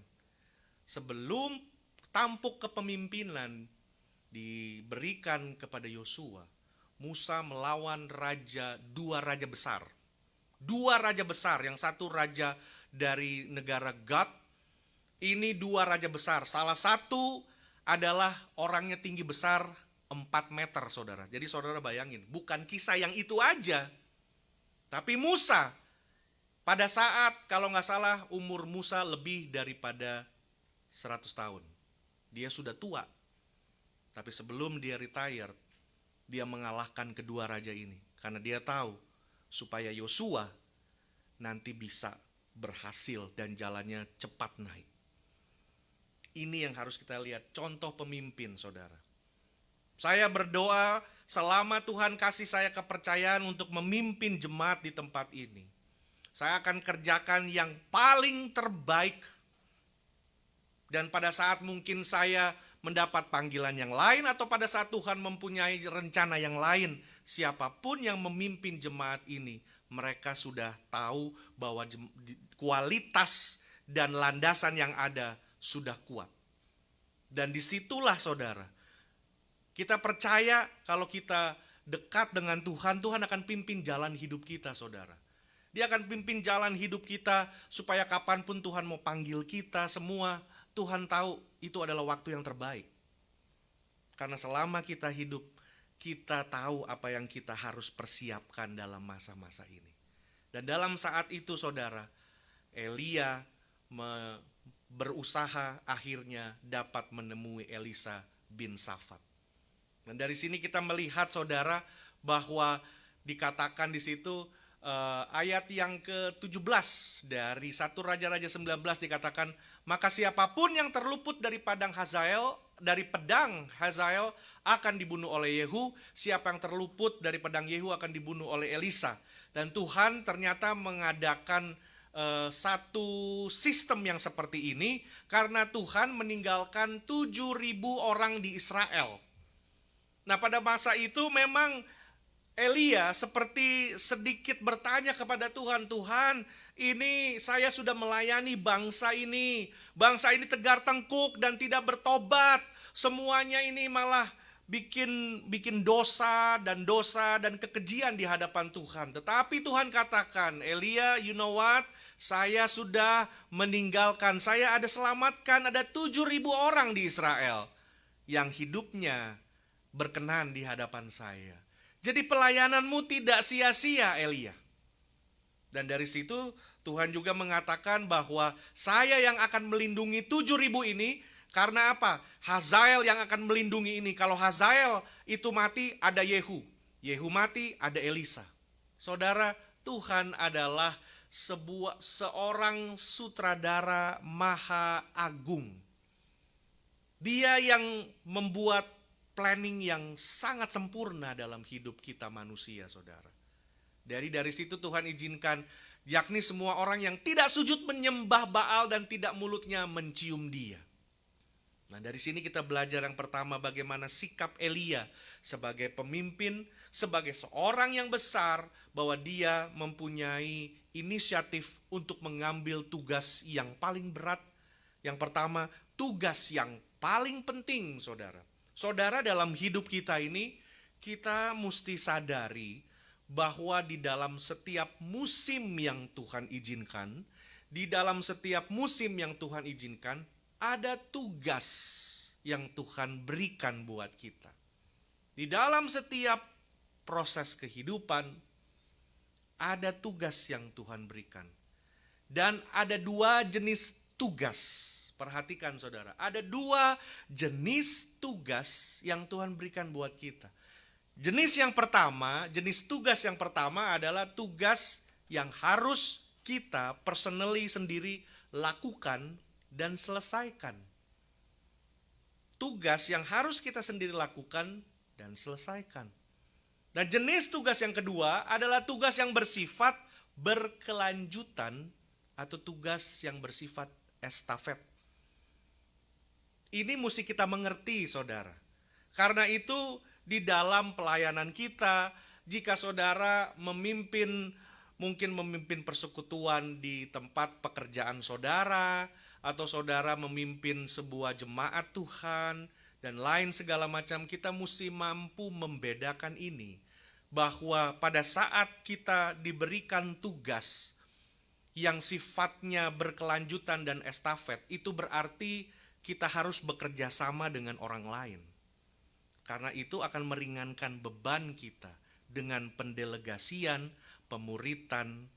Sebelum tampuk kepemimpinan diberikan kepada Yosua, Musa melawan dua raja besar. Dua raja besar, yang satu raja dari negara Gad. Ini dua raja besar. Salah satu adalah orangnya tinggi besar 4 meter saudara. Jadi saudara bayangin, bukan kisah yang itu aja. Tapi Musa, pada saat kalau nggak salah umur Musa lebih daripada 100 tahun. Dia sudah tua. Tapi sebelum dia retired, dia mengalahkan kedua raja ini. Karena dia tahu supaya Yosua nanti bisa berhasil dan jalannya cepat naik. Ini yang harus kita lihat, contoh pemimpin saudara. Saya berdoa selama Tuhan kasih saya kepercayaan untuk memimpin jemaat di tempat ini. Saya akan kerjakan yang paling terbaik. Dan pada saat mungkin saya mendapat panggilan yang lain atau pada saat Tuhan mempunyai rencana yang lain, siapapun yang memimpin jemaat ini, mereka sudah tahu bahwa kualitas dan landasan yang ada sudah kuat. Dan disitulah saudara, kita percaya kalau kita dekat dengan Tuhan, Tuhan akan pimpin jalan hidup kita saudara. Dia akan pimpin jalan hidup kita supaya kapanpun Tuhan mau panggil kita semua, Tuhan tahu itu adalah waktu yang terbaik. Karena selama kita hidup, kita tahu apa yang kita harus persiapkan dalam masa-masa ini. Dan dalam saat itu saudara, Elia berusaha akhirnya dapat menemui Elisa bin Safat. Dan dari sini kita melihat saudara bahwa dikatakan di situ ayat yang ke-17 dari 1 Raja-Raja 19 dikatakan, maka siapapun yang terluput dari pedang Hazael akan dibunuh oleh Yehu, siapa yang terluput dari pedang Yehu akan dibunuh oleh Elisa. Dan Tuhan ternyata mengadakan satu sistem yang seperti ini karena Tuhan meninggalkan 7.000 orang di Israel. Nah, pada masa itu memang Elia seperti sedikit bertanya kepada Tuhan, Tuhan, ini saya sudah melayani bangsa ini tegar tengkuk dan tidak bertobat, semuanya ini malah bikin dosa dan kekejian di hadapan Tuhan. Tetapi Tuhan katakan, Elia, you know what? Saya sudah meninggalkan, saya ada selamatkan, ada 7.000 orang di Israel yang hidupnya berkenan di hadapan saya. Jadi pelayananmu tidak sia-sia, Elia. Dan dari situ Tuhan juga mengatakan bahwa saya yang akan melindungi 7.000 ini. Karena apa? Hazael yang akan melindungi ini. Kalau Hazael itu mati, ada Yehu. Yehu mati, ada Elisa. Saudara, Tuhan adalah seorang sutradara maha agung. Dia yang membuat planning yang sangat sempurna dalam hidup kita manusia, saudara. Dari situ Tuhan izinkan, yakni semua orang yang tidak sujud menyembah Baal dan tidak mulutnya mencium dia. Nah, dari sini kita belajar yang pertama bagaimana sikap Elia sebagai pemimpin, sebagai seorang yang besar, bahwa dia mempunyai inisiatif untuk mengambil tugas yang paling berat. Yang pertama, tugas yang paling penting, saudara. Saudara, dalam hidup kita ini, kita mesti sadari bahwa di dalam setiap musim yang Tuhan izinkan, di dalam setiap musim yang Tuhan izinkan, ada tugas yang Tuhan berikan buat kita. Di dalam setiap proses kehidupan, ada tugas yang Tuhan berikan. Dan ada dua jenis tugas. Perhatikan saudara, ada dua jenis tugas yang Tuhan berikan buat kita. Jenis tugas yang pertama adalah tugas yang harus kita personally sendiri lakukan dan selesaikan. Tugas yang harus kita sendiri lakukan dan selesaikan. Dan jenis tugas yang kedua adalah tugas yang bersifat berkelanjutan atau tugas yang bersifat estafet. Ini mesti kita mengerti saudara. Karena itu di dalam pelayanan kita, jika saudara mungkin memimpin persekutuan di tempat pekerjaan saudara, atau saudara memimpin sebuah jemaat Tuhan, dan lain segala macam, kita mesti mampu membedakan ini. Bahwa pada saat kita diberikan tugas yang sifatnya berkelanjutan dan estafet, itu berarti kita harus bekerja sama dengan orang lain. Karena itu akan meringankan beban kita dengan pendelegasian, pemuritan,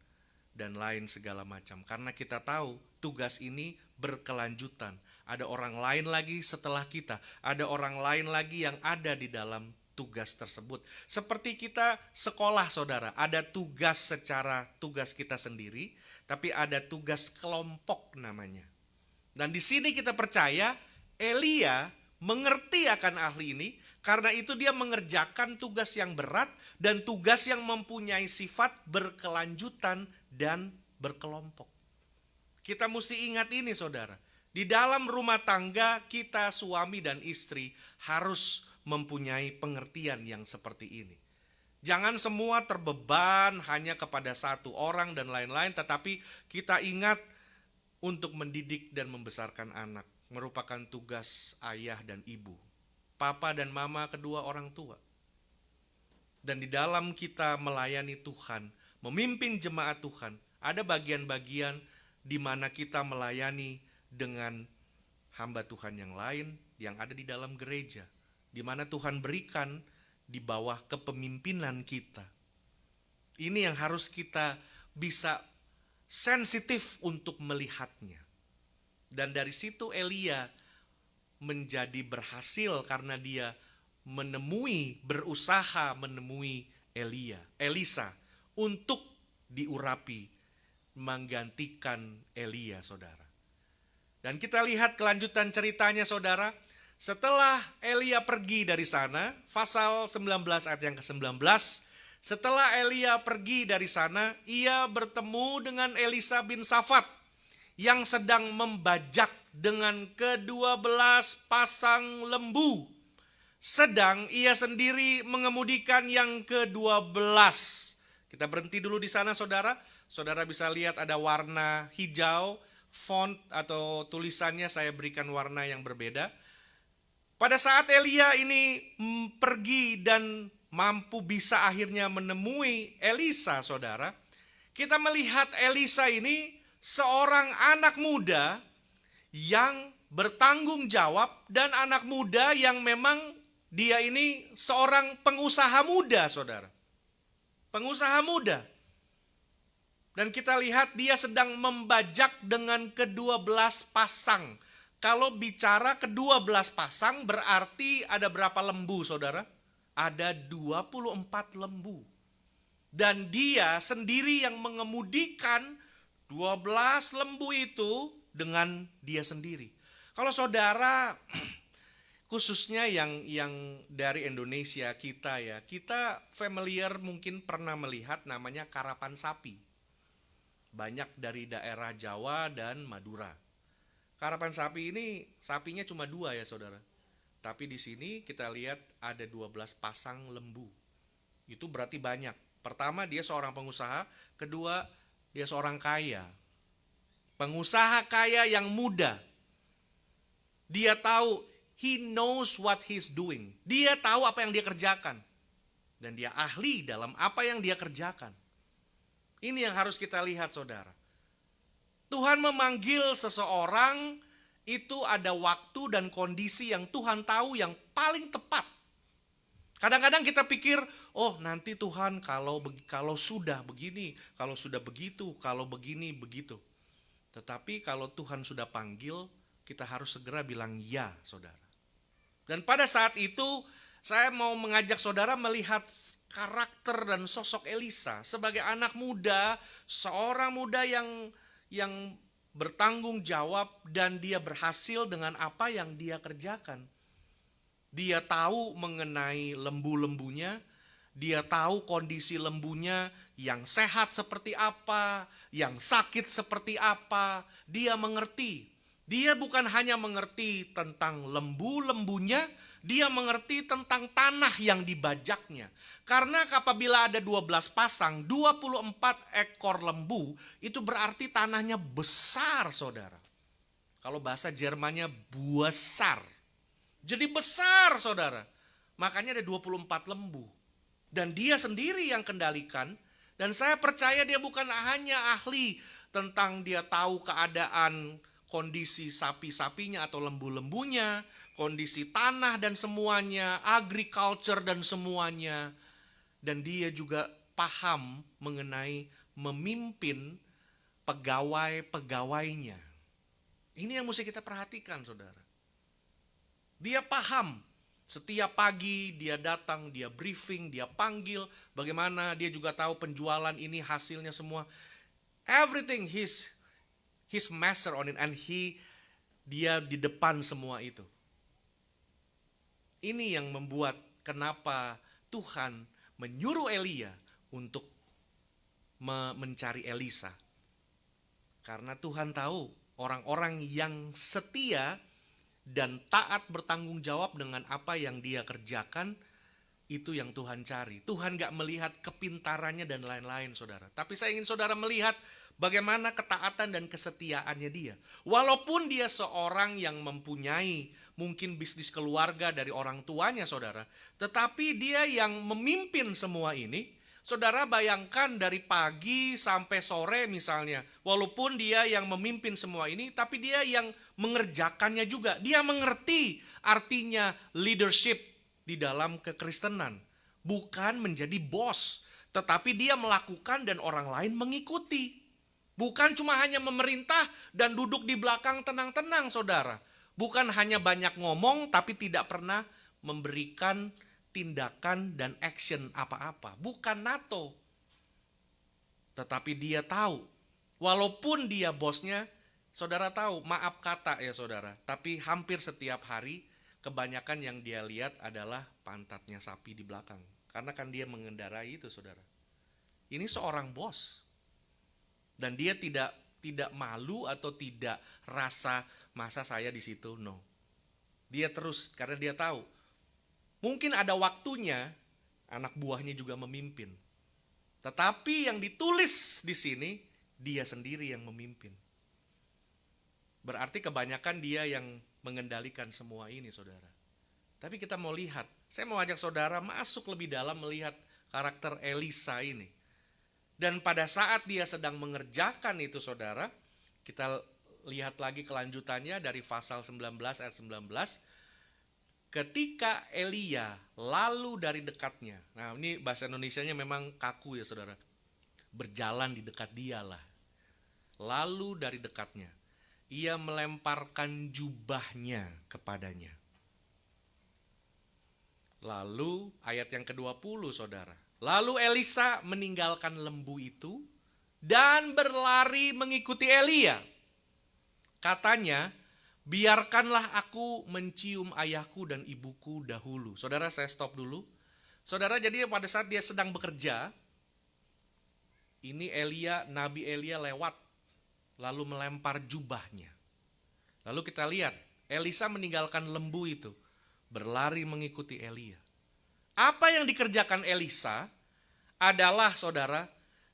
dan lain segala macam. Karena kita tahu tugas ini berkelanjutan. Ada orang lain lagi setelah kita. Ada orang lain lagi yang ada di dalam tugas tersebut. Seperti kita sekolah saudara. Ada tugas secara tugas kita sendiri. Tapi ada tugas kelompok namanya. Dan di sini kita percaya Elia mengerti akan ahli ini. Karena itu dia mengerjakan tugas yang berat dan tugas yang mempunyai sifat berkelanjutan dan berkelompok. Kita mesti ingat ini saudara. Di dalam rumah tangga kita suami dan istri harus mempunyai pengertian yang seperti ini. Jangan semua terbeban hanya kepada satu orang dan lain-lain, tetapi kita ingat untuk mendidik dan membesarkan anak merupakan tugas ayah dan ibu. Papa dan mama kedua orang tua. Dan di dalam kita melayani Tuhan, memimpin jemaat Tuhan, ada bagian-bagian di mana kita melayani dengan hamba Tuhan yang lain yang ada di dalam gereja, di mana Tuhan berikan di bawah kepemimpinan kita. Ini yang harus kita bisa sensitif untuk melihatnya. Dan dari situ Elia menjadi berhasil karena dia berusaha menemui Elisa untuk diurapi, menggantikan Elia saudara. Dan kita lihat kelanjutan ceritanya saudara. Setelah Elia pergi dari sana, pasal 19 ayat yang ke-19, setelah Elia pergi dari sana, ia bertemu dengan Elisa bin Safat yang sedang membajak dengan ke-12 pasang lembu. Sedang ia sendiri mengemudikan yang ke-12. Kita berhenti dulu di sana saudara. Saudara bisa lihat ada warna hijau, font atau tulisannya saya berikan warna yang berbeda. Pada saat Elia ini pergi dan mampu bisa akhirnya menemui Elisa saudara. Kita melihat Elisa ini seorang anak muda yang bertanggung jawab dan anak muda yang memang dia ini seorang pengusaha muda saudara. Pengusaha muda. Dan kita lihat dia sedang membajak dengan ke-12 pasang. Kalau bicara ke-12 pasang berarti ada berapa lembu saudara? Ada 24 lembu. Dan dia sendiri yang mengemudikan 12 lembu itu dengan dia sendiri. Kalau saudara khususnya yang dari Indonesia kita ya, kita familiar mungkin pernah melihat namanya karapan sapi. Banyak dari daerah Jawa dan Madura. Karapan sapi ini sapinya cuma 2 ya saudara. Tapi di sini kita lihat ada 12 pasang lembu. Itu berarti banyak. Pertama dia seorang pengusaha, kedua dia seorang kaya. Pengusaha kaya yang muda. Dia tahu he knows what he's doing. Dia tahu apa yang dia kerjakan. Dan dia ahli dalam apa yang dia kerjakan. Ini yang harus kita lihat, saudara. Tuhan memanggil seseorang, itu ada waktu dan kondisi yang Tuhan tahu yang paling tepat. Kadang-kadang kita pikir, oh nanti Tuhan kalau sudah begini, kalau sudah begitu, kalau begini, begitu. Tetapi kalau Tuhan sudah panggil, kita harus segera bilang ya, saudara. Dan pada saat itu, saya mau mengajak saudara melihat karakter dan sosok Elisa sebagai anak muda, seorang muda yang bertanggung jawab dan dia berhasil dengan apa yang dia kerjakan. Dia tahu mengenai lembu-lembunya, dia tahu kondisi lembunya yang sehat seperti apa, yang sakit seperti apa, dia mengerti. Dia bukan hanya mengerti tentang lembu-lembunya, dia mengerti tentang tanah yang dibajaknya. Karena apabila ada 12 pasang, 24 ekor lembu, itu berarti tanahnya besar, saudara. Kalau bahasa Jermannya besar. Jadi besar, saudara. Makanya ada 24 lembu. Dan dia sendiri yang kendalikan. Dan saya percaya dia bukan hanya ahli tentang dia tahu keadaan kondisi sapi-sapinya atau lembu-lembunya, kondisi tanah dan semuanya, agriculture dan semuanya. Dan dia juga paham mengenai memimpin pegawai-pegawainya. Ini yang mesti kita perhatikan, saudara. Dia paham, setiap pagi dia datang, dia briefing, dia panggil, bagaimana dia juga tahu penjualan ini hasilnya semua. Everything he's master on it and dia di depan semua itu. Ini yang membuat kenapa Tuhan menyuruh Elia untuk mencari Elisa. Karena Tuhan tahu orang-orang yang setia dan taat bertanggung jawab dengan apa yang dia kerjakan, itu yang Tuhan cari. Tuhan gak melihat kepintarannya dan lain-lain, saudara. Tapi saya ingin saudara melihat bagaimana ketaatan dan kesetiaannya dia. Walaupun dia seorang yang mempunyai mungkin bisnis keluarga dari orang tuanya, saudara. Tetapi dia yang memimpin semua ini. Saudara bayangkan dari pagi sampai sore misalnya. Walaupun dia yang memimpin semua ini, tapi dia yang mengerjakannya juga. Dia mengerti artinya leadership di dalam kekristenan. Bukan menjadi bos, tetapi dia melakukan dan orang lain mengikuti. Bukan cuma hanya memerintah dan duduk di belakang tenang-tenang, saudara. Bukan hanya banyak ngomong, tapi tidak pernah memberikan tindakan dan action apa-apa. Bukan NATO. Tetapi dia tahu, walaupun dia bosnya, saudara tahu, maaf kata ya saudara, tapi hampir setiap hari kebanyakan yang dia lihat adalah pantatnya sapi di belakang. Karena kan dia mengendarai itu, saudara. Ini seorang bos. Dan dia tidak malu atau tidak rasa masa saya di situ, no. Dia terus karena dia tahu mungkin ada waktunya anak buahnya juga memimpin. Tetapi yang ditulis di sini, dia sendiri yang memimpin. Berarti kebanyakan dia yang mengendalikan semua ini, saudara. Tapi kita mau lihat, saya mau ajak saudara masuk lebih dalam melihat karakter Elisa ini. Dan pada saat dia sedang mengerjakan itu, saudara, kita lihat lagi kelanjutannya dari pasal 19 ayat 19. Ketika Elia lalu dari dekatnya. Nah ini bahasa Indonesianya memang kaku ya saudara. Berjalan di dekat dialah. Lalu dari dekatnya. Ia melemparkan jubahnya kepadanya. Lalu ayat yang ke-20 saudara. Lalu Elisa meninggalkan lembu itu dan berlari mengikuti Elia. Katanya, biarkanlah aku mencium ayahku dan ibuku dahulu. Saudara, saya stop dulu. Saudara, jadi pada saat dia sedang bekerja, ini Nabi Elia lewat, lalu melempar jubahnya. Lalu kita lihat, Elisa meninggalkan lembu itu, berlari mengikuti Elia. Apa yang dikerjakan Elisa adalah, saudara,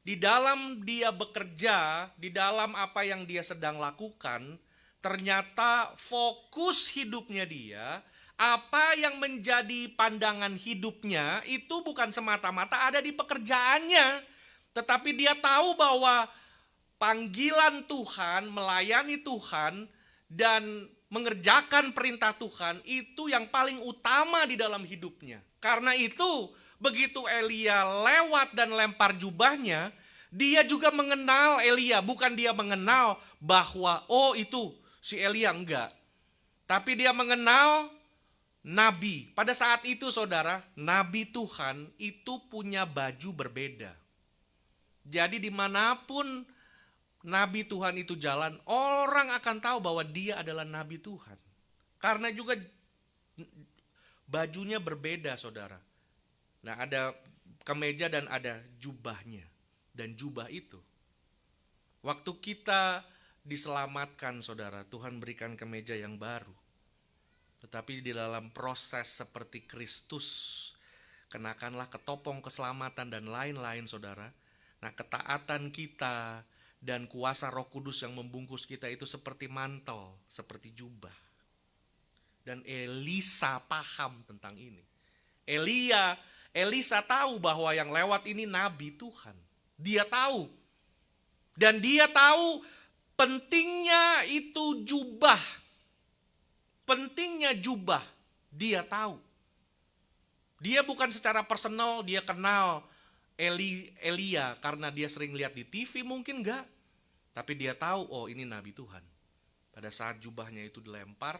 di dalam dia bekerja, di dalam apa yang dia sedang lakukan, ternyata fokus hidupnya dia Apa yang menjadi pandangan hidupnya itu bukan semata-mata ada di pekerjaannya, tetapi dia tahu bahwa panggilan Tuhan, melayani Tuhan, dan mengerjakan perintah Tuhan itu yang paling utama di dalam hidupnya. Karena itu, begitu Elia lewat dan lempar jubahnya, dia juga mengenal Elia. Bukan dia mengenal bahwa, oh itu si Elia, enggak. Tapi dia mengenal nabi. Pada saat itu saudara, nabi Tuhan itu punya baju berbeda. Jadi dimanapun nabi Tuhan itu jalan, orang akan tahu bahwa dia adalah nabi Tuhan. Karena juga bajunya berbeda saudara. Nah, ada kemeja dan ada jubahnya. Dan jubah itu, waktu kita diselamatkan saudara, Tuhan berikan kemeja yang baru. Tetapi di dalam proses seperti Kristus, kenakanlah ketopong keselamatan dan lain-lain saudara. Nah, ketaatan kita dan kuasa Roh Kudus yang membungkus kita itu seperti mantel, seperti jubah. Dan Elisa paham tentang ini. Elisa tahu bahwa yang lewat ini nabi Tuhan. Dia tahu. Dan dia tahu pentingnya itu jubah. Pentingnya jubah. Dia tahu. Dia bukan secara personal, dia kenal Elia karena dia sering lihat di TV, mungkin enggak. Tapi dia tahu, oh ini nabi Tuhan. Pada saat jubahnya itu dilempar,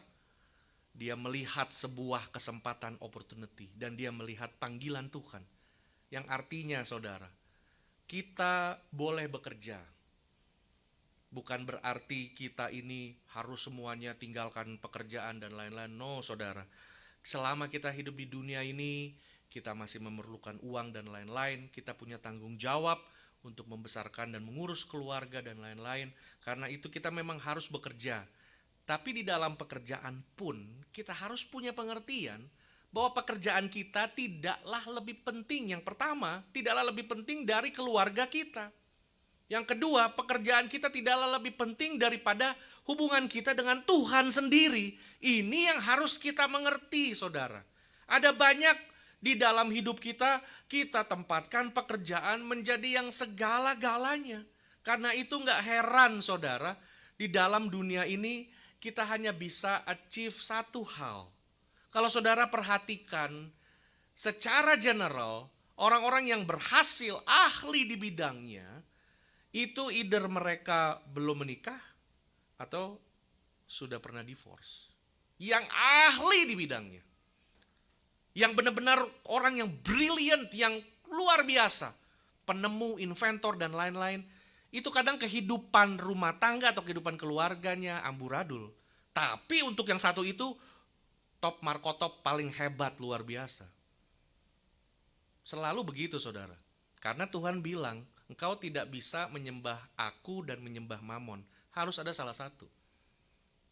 dia melihat sebuah kesempatan, opportunity, dan dia melihat panggilan Tuhan. Yang artinya saudara, kita boleh bekerja. Bukan berarti kita ini harus semuanya tinggalkan pekerjaan dan lain-lain. No saudara, selama kita hidup di dunia ini, kita masih memerlukan uang dan lain-lain. Kita punya tanggung jawab untuk membesarkan dan mengurus keluarga dan lain-lain. Karena itu kita memang harus bekerja. Tapi di dalam pekerjaan pun kita harus punya pengertian bahwa pekerjaan kita tidaklah lebih penting. Yang pertama, tidaklah lebih penting dari keluarga kita. Yang kedua, pekerjaan kita tidaklah lebih penting daripada hubungan kita dengan Tuhan sendiri. Ini yang harus kita mengerti saudara. Ada banyak di dalam hidup kita, kita tempatkan pekerjaan menjadi yang segala-galanya. Karena itu gak heran saudara, di dalam dunia ini kita hanya bisa achieve satu hal. Kalau saudara perhatikan, secara general, orang-orang yang berhasil, ahli di bidangnya, itu either mereka belum menikah atau sudah pernah divorce. Yang ahli di bidangnya. Yang benar-benar orang yang brilliant, yang luar biasa. Penemu, inventor dan lain-lain. Itu kadang kehidupan rumah tangga atau kehidupan keluarganya amburadul. Tapi untuk yang satu itu, top markotop paling hebat, luar biasa. Selalu begitu saudara. Karena Tuhan bilang, engkau tidak bisa menyembah aku dan menyembah Mamon. Harus ada salah satu.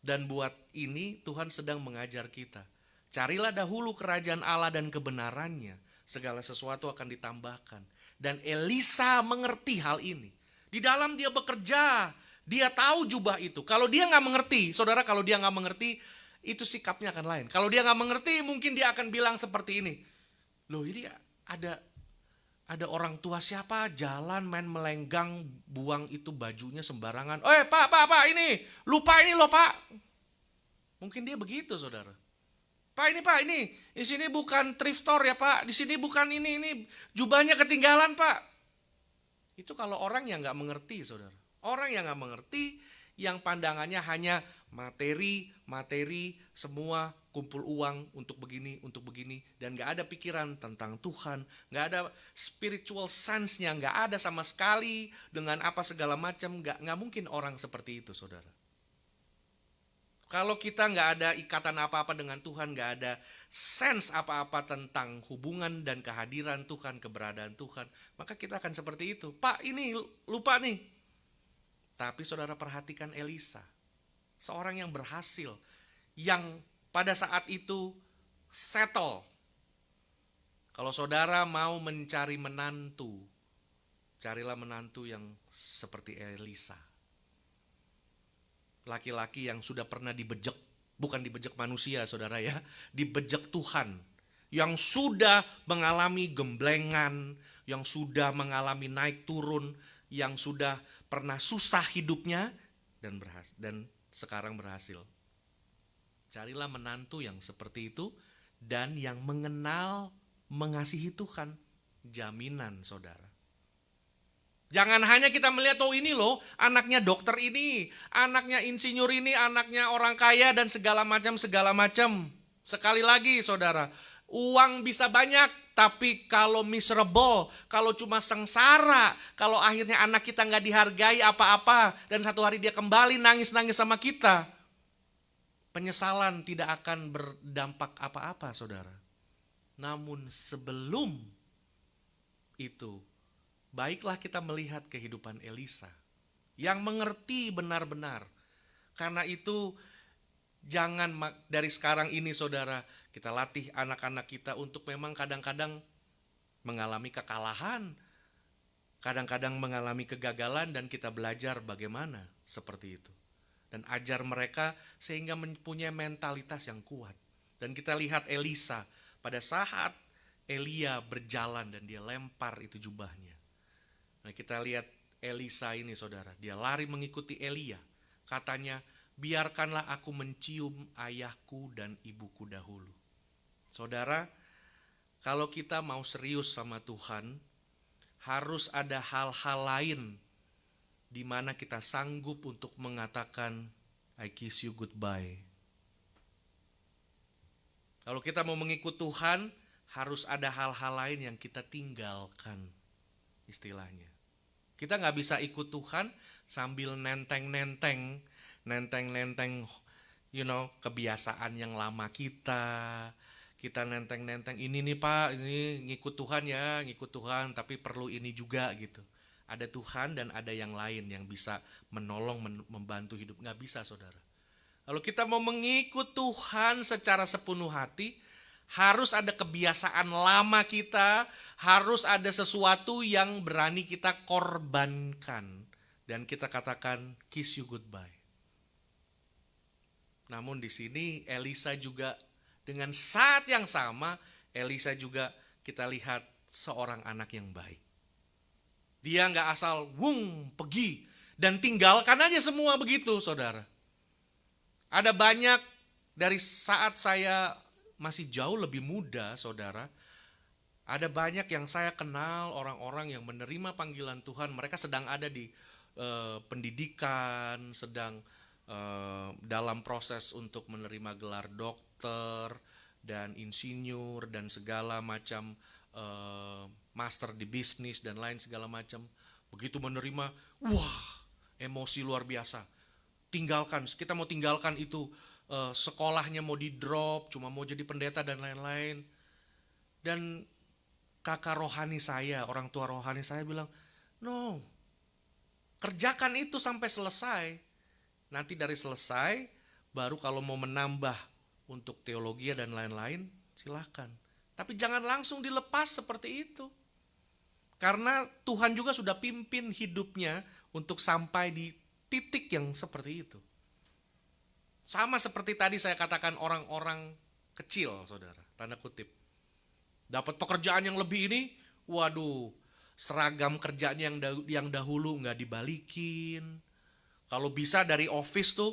Dan buat ini Tuhan sedang mengajar kita. Carilah dahulu kerajaan Allah dan kebenarannya. Segala sesuatu akan ditambahkan. Dan Elisa mengerti hal ini. Di dalam dia bekerja, dia tahu jubah itu. Kalau dia gak mengerti, saudara, kalau dia gak mengerti, itu sikapnya akan lain. Kalau dia gak mengerti, mungkin dia akan bilang seperti ini. Loh, ini ada orang tua siapa jalan main melenggang, buang itu bajunya sembarangan. Pak, ini, lupa ini loh pak. Mungkin dia begitu saudara. Pak, ini, di sini bukan thrift store ya pak, di sini bukan ini jubahnya ketinggalan pak. Itu kalau orang yang gak mengerti saudara. Orang yang gak mengerti, yang pandangannya hanya materi, semua kumpul uang untuk begini, dan gak ada pikiran tentang Tuhan, gak ada spiritual sense-nya, gak ada sama sekali dengan apa segala macam, gak mungkin orang seperti itu saudara. Kalau kita gak ada ikatan apa-apa dengan Tuhan, gak ada sense apa-apa tentang hubungan dan kehadiran Tuhan, keberadaan Tuhan, maka kita akan seperti itu. Pak, ini lupa nih. Tapi saudara perhatikan Elisa, seorang yang berhasil, yang pada saat itu settle. Kalau saudara mau mencari menantu, carilah menantu yang seperti Elisa. Laki-laki yang sudah pernah dibejek Bukan dibejek manusia saudara ya, dibejek Tuhan. Yang sudah mengalami gemblengan, yang sudah mengalami naik turun, yang sudah pernah susah hidupnya dan sekarang berhasil. Carilah menantu yang seperti itu dan yang mengenal mengasihi Tuhan. Jaminan saudara. Jangan hanya kita melihat, oh ini loh anaknya dokter ini, anaknya insinyur ini, anaknya orang kaya dan segala macam. Sekali lagi saudara, uang bisa banyak, tapi kalau miserable, kalau cuma sengsara, kalau akhirnya anak kita gak dihargai apa-apa, dan satu hari dia kembali nangis-nangis sama kita, penyesalan tidak akan berdampak apa-apa saudara. Namun sebelum itu, baiklah kita melihat kehidupan Elisa yang mengerti benar-benar. Karena itu jangan dari sekarang ini saudara, kita latih anak-anak kita untuk memang kadang-kadang mengalami kekalahan, kadang-kadang mengalami kegagalan, dan kita belajar bagaimana seperti itu. Dan ajar mereka sehingga mempunyai mentalitas yang kuat. Dan kita lihat Elisa pada saat Elia berjalan dan dia lempar itu jubahnya. Nah kita lihat Elisa ini saudara, dia lari mengikuti Elia. Katanya, biarkanlah aku mencium ayahku dan ibuku dahulu. Saudara, kalau kita mau serius sama Tuhan, harus ada hal-hal lain di mana kita sanggup untuk mengatakan, I kiss you goodbye. Kalau kita mau mengikut Tuhan, harus ada hal-hal lain yang kita tinggalkan, istilahnya. Kita gak bisa ikut Tuhan sambil nenteng, kebiasaan yang lama kita. Kita nenteng, ini nih Pak, ini ngikut Tuhan ya, ngikut Tuhan, tapi perlu ini juga gitu. Ada Tuhan dan ada yang lain yang bisa menolong, membantu hidup. Gak bisa saudara. Kalau kita mau mengikut Tuhan secara sepenuh hati, harus ada kebiasaan lama kita, harus ada sesuatu yang berani kita korbankan. Dan kita katakan, kiss you goodbye. Namun di sini Elisa juga dengan saat yang sama, Elisa juga kita lihat seorang anak yang baik. Dia gak asal pergi dan tinggalkan aja semua begitu saudara. Ada banyak dari saat saya masih jauh lebih muda saudara, ada banyak yang saya kenal orang-orang yang menerima panggilan Tuhan. Mereka sedang ada di pendidikan, sedang dalam proses untuk menerima gelar dokter dan insinyur dan segala macam master di bisnis dan lain segala macam. Begitu menerima, emosi luar biasa. Kita mau tinggalkan itu, sekolahnya mau di drop, cuma mau jadi pendeta dan lain-lain. Dan kakak rohani saya, orang tua rohani saya bilang, no, kerjakan itu sampai selesai. Nanti dari selesai, baru kalau mau menambah untuk teologi dan lain-lain, silahkan. Tapi jangan langsung dilepas seperti itu. Karena Tuhan juga sudah pimpin hidupnya untuk sampai di titik yang seperti itu. Sama seperti tadi saya katakan orang-orang kecil saudara, tanda kutip. Dapat pekerjaan yang lebih ini, seragam kerjanya yang dahulu gak dibalikin. Kalau bisa dari office tuh,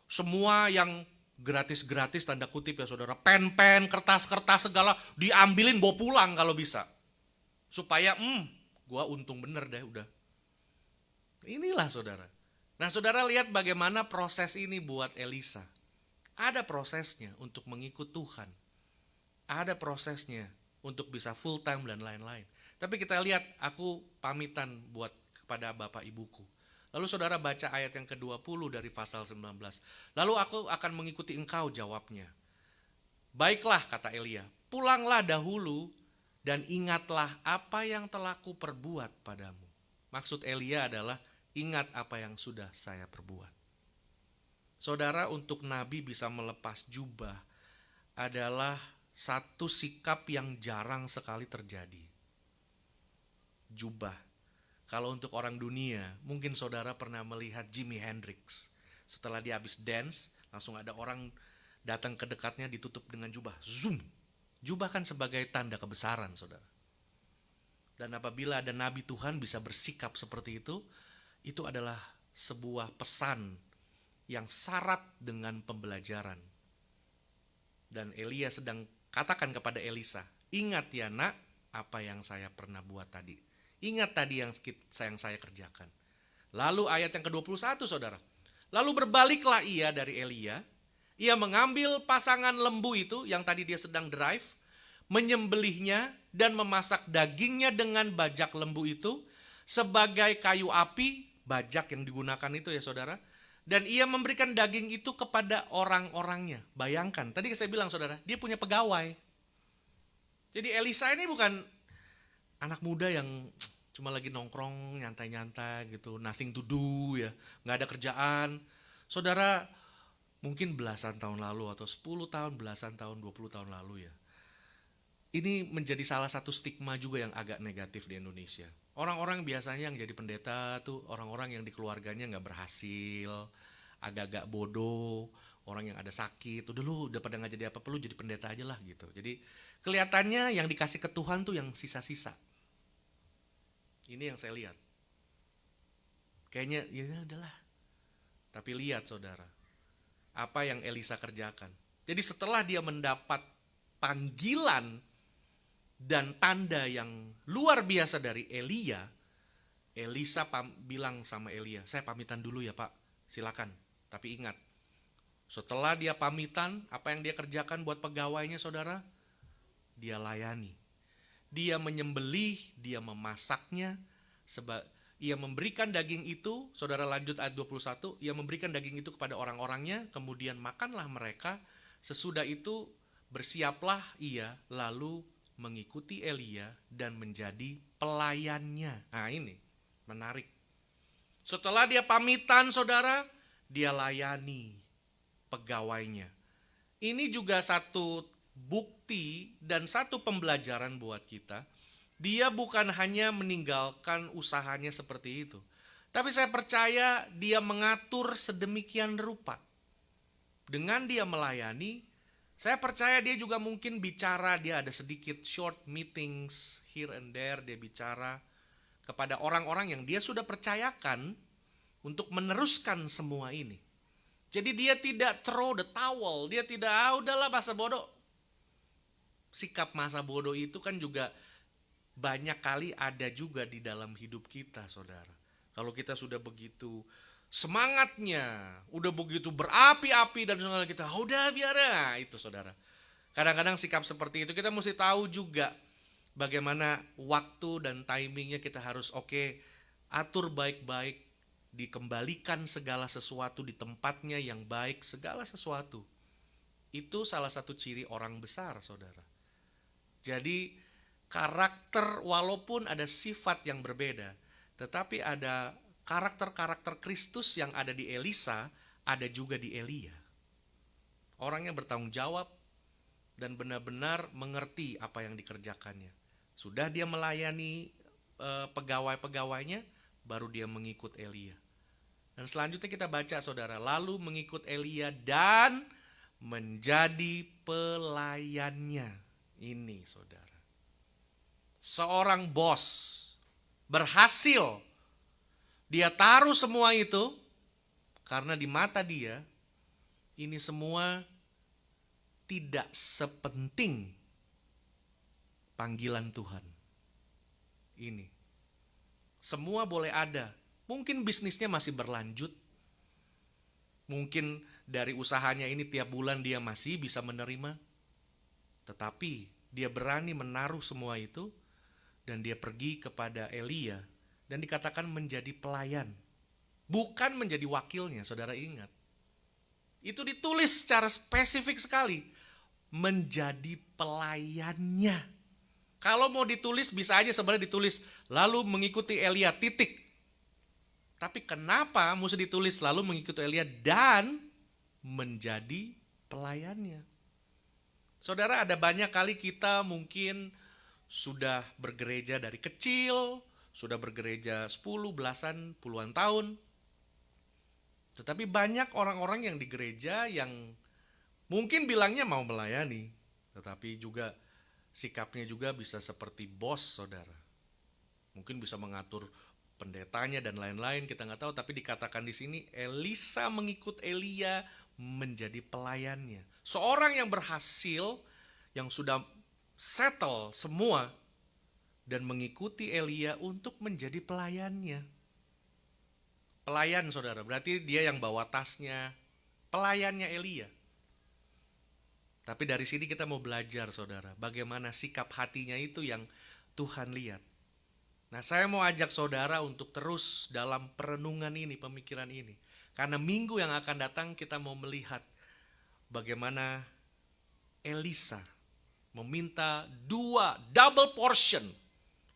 semua yang gratis-gratis tanda kutip ya saudara, pen-pen, kertas-kertas segala diambilin bawa pulang kalau bisa. Supaya gua untung bener deh udah. Inilah saudara. Nah saudara lihat bagaimana proses ini buat Elisa. Ada prosesnya untuk mengikut Tuhan. Ada prosesnya untuk bisa full time dan lain-lain. Tapi kita lihat, aku pamitan buat kepada Bapak Ibuku. Lalu saudara baca ayat yang ke-20 dari pasal 19. Lalu aku akan mengikuti engkau, jawabnya. Baiklah, kata Elia, pulanglah dahulu dan ingatlah apa yang telah kuperbuat padamu. Maksud Elia adalah ingat apa yang sudah saya perbuat. Saudara, untuk nabi bisa melepas jubah adalah satu sikap yang jarang sekali terjadi. Jubah. Kalau untuk orang dunia, mungkin saudara pernah melihat Jimi Hendrix. Setelah dia habis dance, langsung ada orang Datang ke dekatnya ditutup dengan jubah. Zoom. Jubah kan sebagai tanda kebesaran, saudara. Dan apabila ada nabi Tuhan bisa bersikap seperti itu adalah sebuah pesan yang syarat dengan pembelajaran. Dan Elia sedang katakan kepada Elisa, ingat ya nak, apa yang saya pernah buat tadi. Ingat tadi yang saya kerjakan. Lalu ayat yang ke-21 saudara. Lalu berbaliklah ia dari Elia. Ia mengambil pasangan lembu itu yang tadi dia sedang drive, menyembelihnya dan memasak dagingnya dengan bajak lembu itu sebagai kayu api, bajak yang digunakan itu ya saudara. Dan ia memberikan daging itu kepada orang-orangnya. Bayangkan, tadi saya bilang saudara, dia punya pegawai. Jadi Elisa ini bukan anak muda yang cuma lagi nongkrong, nyantai-nyantai gitu, nothing to do ya, gak ada kerjaan. Saudara, mungkin belasan tahun lalu atau 10 tahun, belasan tahun, 20 tahun lalu ya. Ini menjadi salah satu stigma juga yang agak negatif di Indonesia. Orang-orang biasanya yang jadi pendeta tuh orang-orang yang di keluarganya gak berhasil, agak-agak bodoh, orang yang ada sakit, udah pada gak jadi apa-apa, lu jadi pendeta aja lah gitu. Jadi kelihatannya yang dikasih ke Tuhan tuh yang sisa-sisa. Ini yang saya lihat. Kayaknya ya udahlah. Tapi lihat saudara, apa yang Elisa kerjakan. Jadi setelah dia mendapat panggilan dan tanda yang luar biasa dari Elia, Elisa bilang sama Elia, saya pamitan dulu ya Pak, silakan. Tapi ingat, setelah dia pamitan, apa yang dia kerjakan buat pegawainya saudara? Dia layani. Dia menyembelih, dia memasaknya, ia memberikan daging itu, saudara lanjut ayat 21, ia memberikan daging itu kepada orang-orangnya, kemudian makanlah mereka, sesudah itu bersiaplah ia lalu mengikuti Elia dan menjadi pelayannya. Nah ini menarik. Setelah dia pamitan saudara, dia layani pegawainya. Ini juga satu bukti dan satu pembelajaran buat kita. Dia bukan hanya meninggalkan usahanya seperti itu. Tapi saya percaya dia mengatur sedemikian rupa. Dengan dia melayani, saya percaya dia juga mungkin bicara, dia ada sedikit short meetings here and there, dia bicara kepada orang-orang yang dia sudah percayakan untuk meneruskan semua ini. Jadi dia tidak throw the towel, dia tidak, udahlah masa bodoh. Sikap masa bodoh itu kan juga banyak kali ada juga di dalam hidup kita saudara. Kalau kita sudah begitu semangatnya, udah begitu berapi-api dan saudara kita, udah biar itu saudara. Kadang-kadang sikap seperti itu kita mesti tahu juga bagaimana waktu dan timingnya kita harus atur baik-baik, dikembalikan segala sesuatu di tempatnya yang baik, segala sesuatu. Itu salah satu ciri orang besar saudara. Jadi karakter walaupun ada sifat yang berbeda, tetapi ada karakter-karakter Kristus yang ada di Elisa, ada juga di Elia. Orang yang bertanggung jawab dan benar-benar mengerti apa yang dikerjakannya. Sudah dia melayani pegawai-pegawainya, baru dia mengikut Elia. Dan selanjutnya kita baca saudara, lalu mengikut Elia dan menjadi pelayannya. Ini saudara. Seorang bos berhasil, dia taruh semua itu karena di mata dia ini semua tidak sepenting panggilan Tuhan. Ini semua boleh ada, mungkin bisnisnya masih berlanjut, mungkin dari usahanya ini tiap bulan dia masih bisa menerima, tetapi dia berani menaruh semua itu. Dan dia pergi kepada Elia dan dikatakan menjadi pelayan. Bukan menjadi wakilnya, saudara ingat. Itu ditulis secara spesifik sekali. Menjadi pelayannya. Kalau mau ditulis bisa aja sebenarnya ditulis lalu mengikuti Elia titik. Tapi kenapa mesti ditulis lalu mengikuti Elia dan menjadi pelayannya? Saudara, ada banyak kali kita mungkin sudah bergereja dari kecil, sudah bergereja 10, belasan, puluhan tahun. Tetapi banyak orang-orang yang di gereja yang Mungkin bilangnya mau melayani, tetapi juga sikapnya juga bisa seperti bos, saudara. Mungkin bisa mengatur pendetanya dan lain-lain, kita nggak tahu. Tapi dikatakan di sini Elisa mengikut Elia menjadi pelayannya. Seorang yang berhasil, yang sudah settle semua dan mengikuti Elia untuk menjadi pelayannya. Pelayan, saudara, berarti dia yang bawa tasnya, pelayannya Elia. Tapi dari sini kita mau belajar, saudara, bagaimana sikap hatinya itu yang Tuhan lihat. Nah, saya mau ajak saudara untuk terus dalam perenungan ini, pemikiran ini. Karena minggu yang akan datang kita mau melihat bagaimana Elisa meminta double portion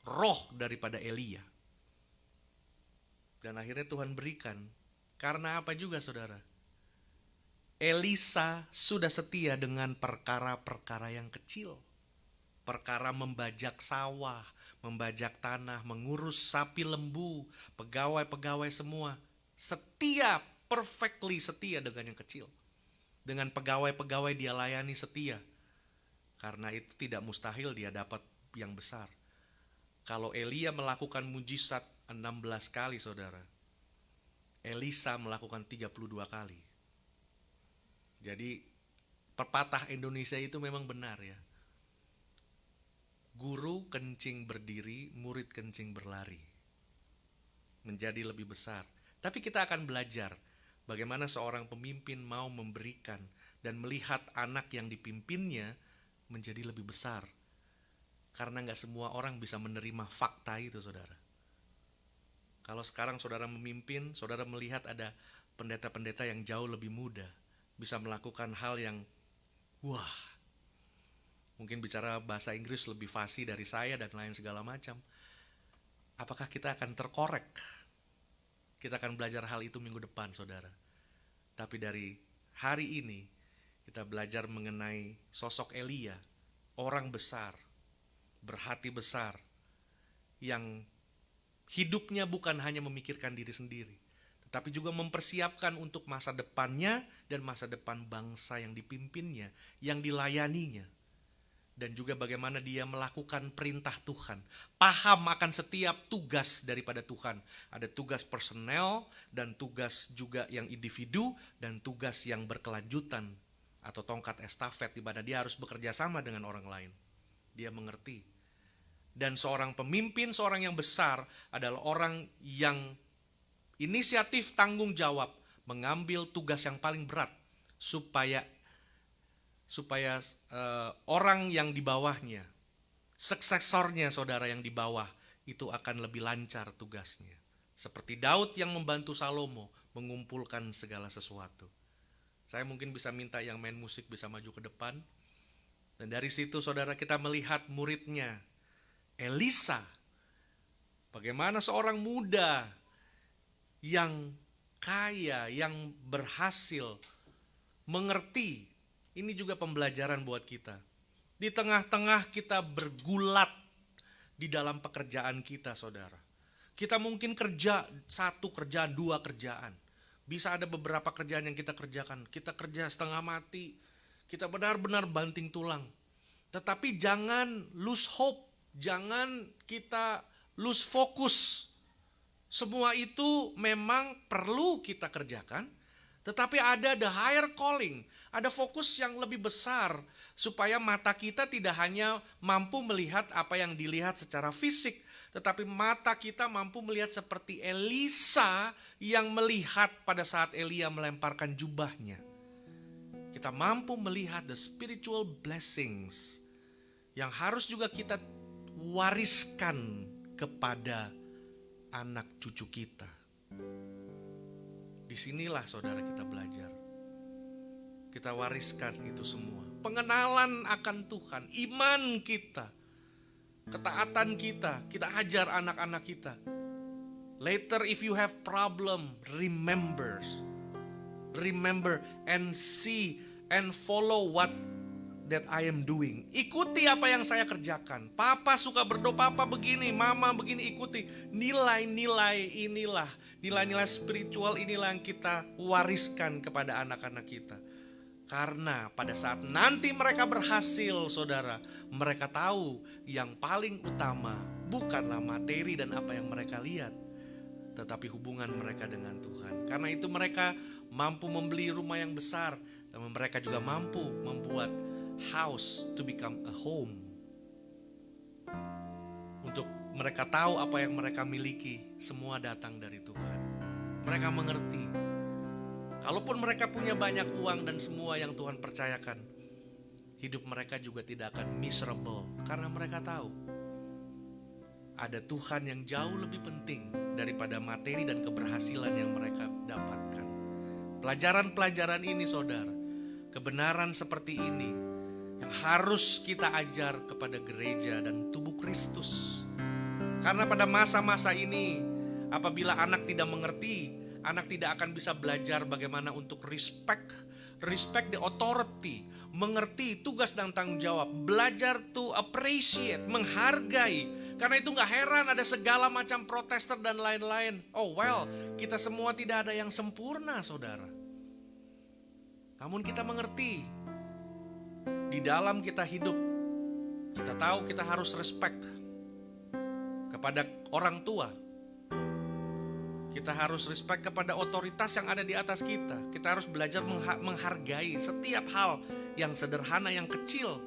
roh daripada Elia. Dan akhirnya Tuhan berikan. Karena apa juga, saudara? Elisa sudah setia dengan perkara-perkara yang kecil. Perkara membajak sawah, membajak tanah, mengurus sapi lembu, pegawai-pegawai semua. Setia, perfectly setia dengan yang kecil. Dengan pegawai-pegawai dia layani setia. Karena itu tidak mustahil dia dapat yang besar. Kalau Elia melakukan mujizat 16 kali, saudara, Elisa melakukan 32 kali. Jadi pepatah Indonesia itu memang benar ya. Guru kencing berdiri, murid kencing berlari. Menjadi lebih besar. Tapi kita akan belajar bagaimana seorang pemimpin mau memberikan dan melihat anak yang dipimpinnya menjadi lebih besar. Karena gak semua orang bisa menerima fakta itu, saudara. Kalau sekarang saudara memimpin, saudara melihat ada pendeta-pendeta yang jauh lebih muda, bisa melakukan hal yang wah, mungkin bicara bahasa Inggris lebih fasih dari saya dan lain segala macam. Apakah kita akan terkorek? Kita akan belajar hal itu minggu depan, saudara. Tapi dari hari ini kita belajar mengenai sosok Elia, orang besar, berhati besar, yang hidupnya bukan hanya memikirkan diri sendiri, tetapi juga mempersiapkan untuk masa depannya dan masa depan bangsa yang dipimpinnya, yang dilayaninya. Dan juga bagaimana dia melakukan perintah Tuhan. Paham akan setiap tugas daripada Tuhan. Ada tugas personel dan tugas juga yang individu dan tugas yang berkelanjutan atau tongkat estafet di mana dia harus bekerja sama dengan orang lain. Dia mengerti. Dan seorang pemimpin, seorang yang besar adalah orang yang inisiatif tanggung jawab mengambil tugas yang paling berat supaya orang yang di bawahnya, suksesornya, saudara, yang di bawah itu akan lebih lancar tugasnya. Seperti Daud yang membantu Salomo mengumpulkan segala sesuatu. Saya mungkin bisa minta yang main musik bisa maju ke depan. Dan dari situ, saudara, kita melihat muridnya Elisa, bagaimana seorang muda yang kaya, yang berhasil mengerti. Ini juga pembelajaran buat kita. Di tengah-tengah kita bergulat di dalam pekerjaan kita, saudara. Kita mungkin kerja 1 kerjaan, 2 kerjaan. Bisa ada beberapa kerjaan yang kita kerjakan. Kita kerja setengah mati. Kita benar-benar banting tulang. Tetapi jangan lose hope. Jangan kita lose fokus. Semua itu memang perlu kita kerjakan. Tetapi ada the higher calling. Ada fokus yang lebih besar. Supaya mata kita tidak hanya mampu melihat apa yang dilihat secara fisik. Tetapi mata kita mampu melihat seperti Elisa yang melihat pada saat Elia melemparkan jubahnya. Kita mampu melihat the spiritual blessings yang harus juga kita wariskan kepada anak cucu kita. Disinilah, saudara, kita belajar. Kita wariskan itu semua. Pengenalan akan Tuhan, iman kita, ketaatan kita, kita ajar anak-anak kita. Later if you have problem, remember and see and follow what that I am doing. Ikuti apa yang saya kerjakan. Papa suka berdoa, papa begini, mama begini, ikuti. Nilai-nilai inilah, nilai-nilai spiritual inilah yang kita wariskan kepada anak-anak kita. Karena pada saat nanti mereka berhasil, saudara, mereka tahu yang paling utama bukanlah materi dan apa yang mereka lihat, tetapi hubungan mereka dengan Tuhan. Karena itu mereka mampu membeli rumah yang besar, dan mereka juga mampu membuat house to become a home. Untuk mereka tahu apa yang mereka miliki, semua datang dari Tuhan. Mereka mengerti, kalaupun mereka punya banyak uang dan semua yang Tuhan percayakan, hidup mereka juga tidak akan miserable. Karena mereka tahu ada Tuhan yang jauh lebih penting daripada materi dan keberhasilan yang mereka dapatkan. Pelajaran-pelajaran ini, saudara, kebenaran seperti ini yang harus kita ajar kepada gereja dan tubuh Kristus. Karena pada masa-masa ini, apabila anak tidak mengerti, anak tidak akan bisa belajar bagaimana untuk respect the authority, mengerti tugas dan tanggung jawab, belajar to appreciate, menghargai. Karena itu gak heran ada segala macam protester dan lain-lain. Oh well, kita semua tidak ada yang sempurna, saudara. Namun kita mengerti, di dalam kita hidup, kita tahu kita harus respect kepada orang tua. Kita harus respect kepada otoritas yang ada di atas kita. Kita harus belajar menghargai setiap hal yang sederhana, yang kecil,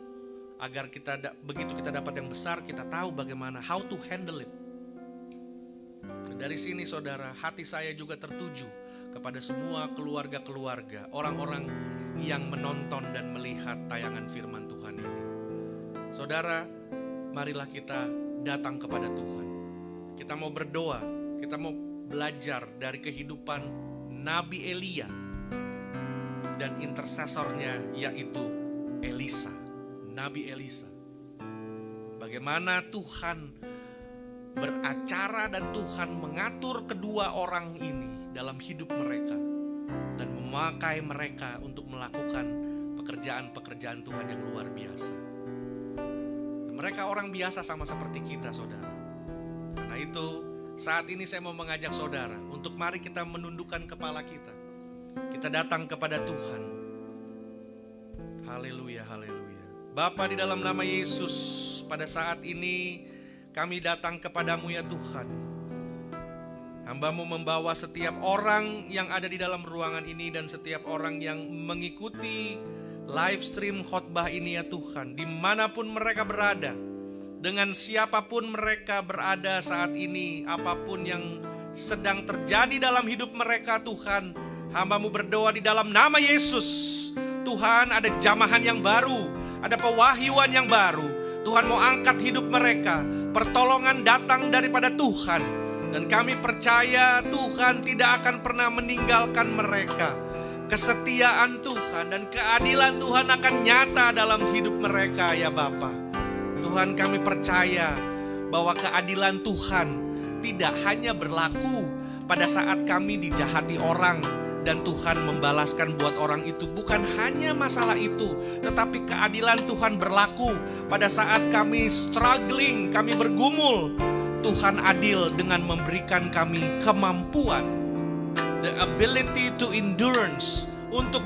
agar begitu kita dapat yang besar, kita tahu bagaimana how to handle it. Dan dari sini, saudara, hati saya juga tertuju kepada semua keluarga-keluarga, orang-orang yang menonton dan melihat tayangan firman Tuhan ini. Saudara, marilah kita datang kepada Tuhan. Kita mau berdoa, kita mau belajar dari kehidupan Nabi Elia dan intersesornya, yaitu Elisa, Nabi Elisa. Bagaimana Tuhan beracara dan Tuhan mengatur kedua orang ini dalam hidup mereka dan memakai mereka untuk melakukan pekerjaan-pekerjaan Tuhan yang luar biasa. Dan mereka orang biasa sama seperti kita, saudara. Karena itu saat ini saya mau mengajak saudara untuk mari kita menundukkan kepala kita. Kita datang kepada Tuhan. Haleluya, haleluya. Bapa, di dalam nama Yesus, pada saat ini kami datang kepadamu ya Tuhan. Hamba-Mu membawa setiap orang yang ada di dalam ruangan ini dan setiap orang yang mengikuti live stream khotbah ini ya Tuhan, dimanapun mereka berada, dengan siapapun mereka berada saat ini, apapun yang sedang terjadi dalam hidup mereka Tuhan, hamba-Mu berdoa di dalam nama Yesus. Tuhan, ada jamahan yang baru, ada pewahyuan yang baru. Tuhan mau angkat hidup mereka, pertolongan datang daripada Tuhan. Dan kami percaya Tuhan tidak akan pernah meninggalkan mereka. Kesetiaan Tuhan dan keadilan Tuhan akan nyata dalam hidup mereka ya Bapa. Tuhan, kami percaya bahwa keadilan Tuhan tidak hanya berlaku pada saat kami dijahati orang dan Tuhan membalaskan buat orang itu. Bukan hanya masalah itu, tetapi keadilan Tuhan berlaku pada saat kami struggling, kami bergumul. Tuhan adil dengan memberikan kami kemampuan, the ability to endurance, untuk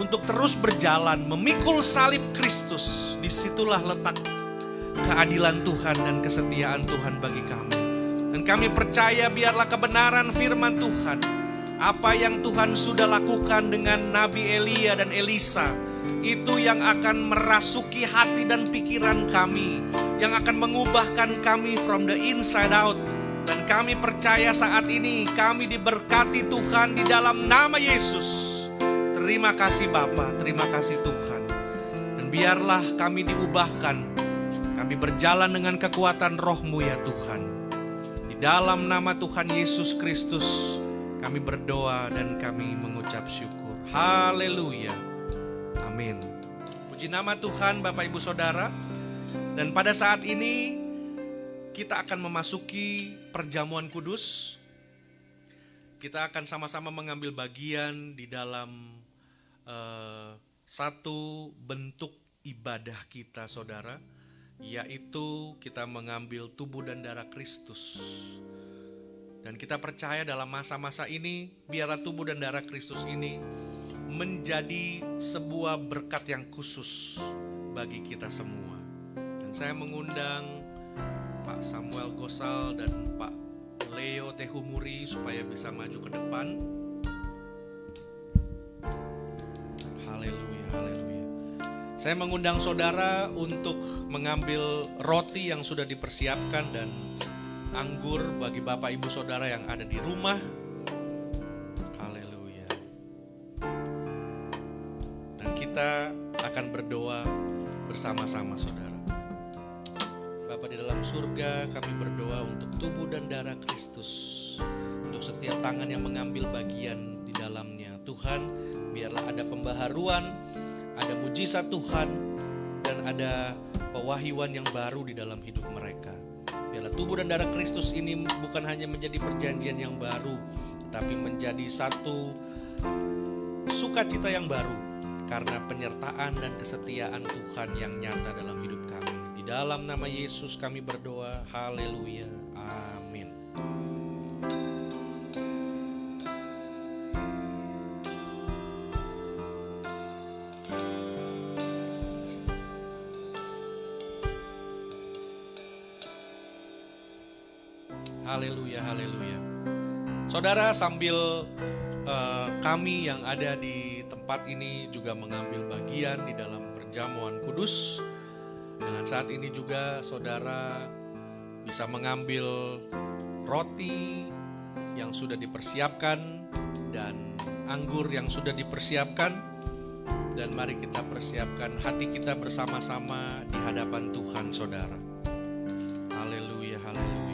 untuk terus berjalan, memikul salib Kristus. Disitulah letak keadilan Tuhan dan kesetiaan Tuhan bagi kami. Dan kami percaya biarlah kebenaran firman Tuhan, apa yang Tuhan sudah lakukan dengan Nabi Elia dan Elisa, itu yang akan merasuki hati dan pikiran kami, yang akan mengubahkan kami from the inside out. Dan kami percaya saat ini kami diberkati Tuhan di dalam nama Yesus. Terima kasih Bapa, terima kasih Tuhan. Dan biarlah kami diubahkan, kami berjalan dengan kekuatan Roh-Mu ya Tuhan. Di dalam nama Tuhan Yesus Kristus kami berdoa dan kami mengucap syukur. Haleluya, amin. Puji nama Tuhan Bapak Ibu Saudara. Dan pada saat ini kita akan memasuki perjamuan kudus. Kita akan sama-sama mengambil bagian di dalam satu bentuk ibadah kita saudara, yaitu kita mengambil tubuh dan darah Kristus. Dan kita percaya dalam masa-masa ini, biarlah tubuh dan darah Kristus ini menjadi sebuah berkat yang khusus bagi kita semua. Dan saya mengundang Pak Samuel Gosal dan Pak Leo Tehumuri supaya bisa maju ke depan. Haleluya, haleluya. Saya mengundang saudara untuk mengambil roti yang sudah dipersiapkan dan anggur bagi Bapak Ibu Saudara yang ada di rumah. Haleluya. Dan kita akan berdoa bersama-sama saudara. Bapa di dalam surga, kami berdoa untuk tubuh dan darah Kristus, untuk setiap tangan yang mengambil bagian di dalamnya. Tuhan, biarlah ada pembaharuan, ada mujizat Tuhan, dan ada pewahyuan yang baru di dalam hidup mereka. Biarlah tubuh dan darah Kristus ini bukan hanya menjadi perjanjian yang baru, tetapi menjadi satu sukacita yang baru karena penyertaan dan kesetiaan Tuhan yang nyata dalam hidup kami. Di dalam nama Yesus kami berdoa, haleluya, amin. Haleluya, haleluya. Saudara, sambil kami yang ada di tempat ini juga mengambil bagian di dalam perjamuan kudus, dengan saat ini juga saudara bisa mengambil roti yang sudah dipersiapkan dan anggur yang sudah dipersiapkan, dan mari kita persiapkan hati kita bersama-sama di hadapan Tuhan saudara. Haleluya, haleluya.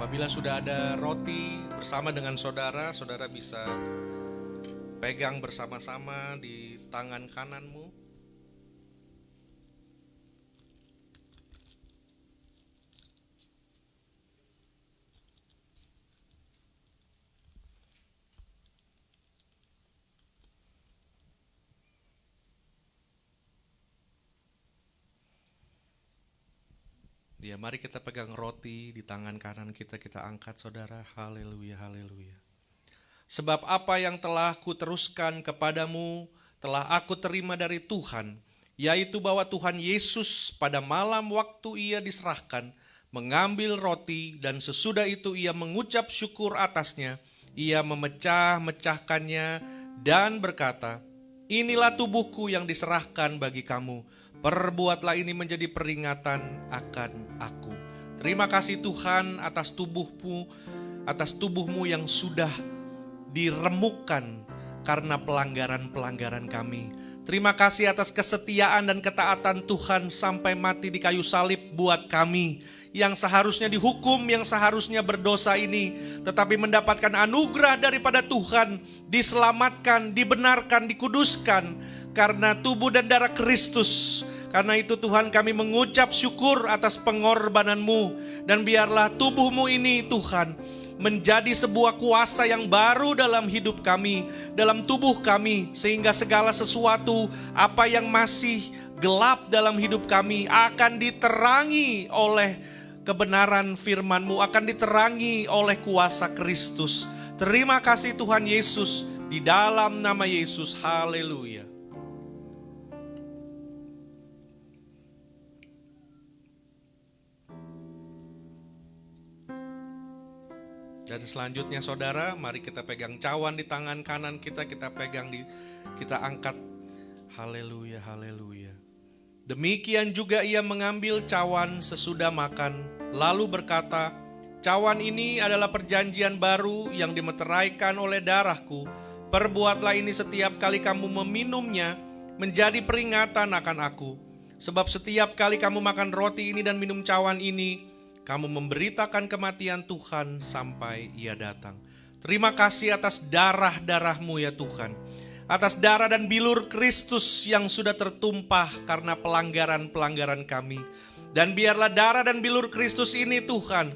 Apabila sudah ada roti bersama dengan saudara, saudara bisa pegang bersama-sama di tangan kananmu. Ya, mari kita pegang roti di tangan kanan kita, kita angkat saudara. Haleluya, haleluya. Sebab apa yang telah kuteruskan kepadamu telah aku terima dari Tuhan, yaitu bahwa Tuhan Yesus pada malam waktu ia diserahkan mengambil roti, dan sesudah itu ia mengucap syukur atasnya, ia memecah-mecahkannya dan berkata, inilah tubuhku yang diserahkan bagi kamu. Perbuatlah ini menjadi peringatan akan aku. Terima kasih Tuhan atas tubuhmu yang sudah diremukkan karena pelanggaran-pelanggaran kami. Terima kasih atas kesetiaan dan ketaatan Tuhan sampai mati di kayu salib buat kami yang seharusnya dihukum, yang seharusnya berdosa ini, tetapi mendapatkan anugerah daripada Tuhan, diselamatkan, dibenarkan, dikuduskan karena tubuh dan darah Kristus. Karena itu Tuhan, kami mengucap syukur atas pengorbanan-Mu, dan biarlah tubuh-Mu ini Tuhan menjadi sebuah kuasa yang baru dalam hidup kami, dalam tubuh kami, sehingga segala sesuatu apa yang masih gelap dalam hidup kami akan diterangi oleh kebenaran firman-Mu, akan diterangi oleh kuasa Kristus. Terima kasih Tuhan Yesus, di dalam nama Yesus, haleluya. Dan selanjutnya saudara, mari kita pegang cawan di tangan kanan kita, kita angkat. Haleluya, haleluya. Demikian juga ia mengambil cawan sesudah makan, lalu berkata, cawan ini adalah perjanjian baru yang dimeteraikan oleh darahku. Perbuatlah ini setiap kali kamu meminumnya, menjadi peringatan akan aku. Sebab setiap kali kamu makan roti ini dan minum cawan ini, kamu memberitakan kematian Tuhan sampai Ia datang. Terima kasih atas darah-darah-Mu ya Tuhan. Atas darah dan bilur Kristus yang sudah tertumpah karena pelanggaran-pelanggaran kami. Dan biarlah darah dan bilur Kristus ini Tuhan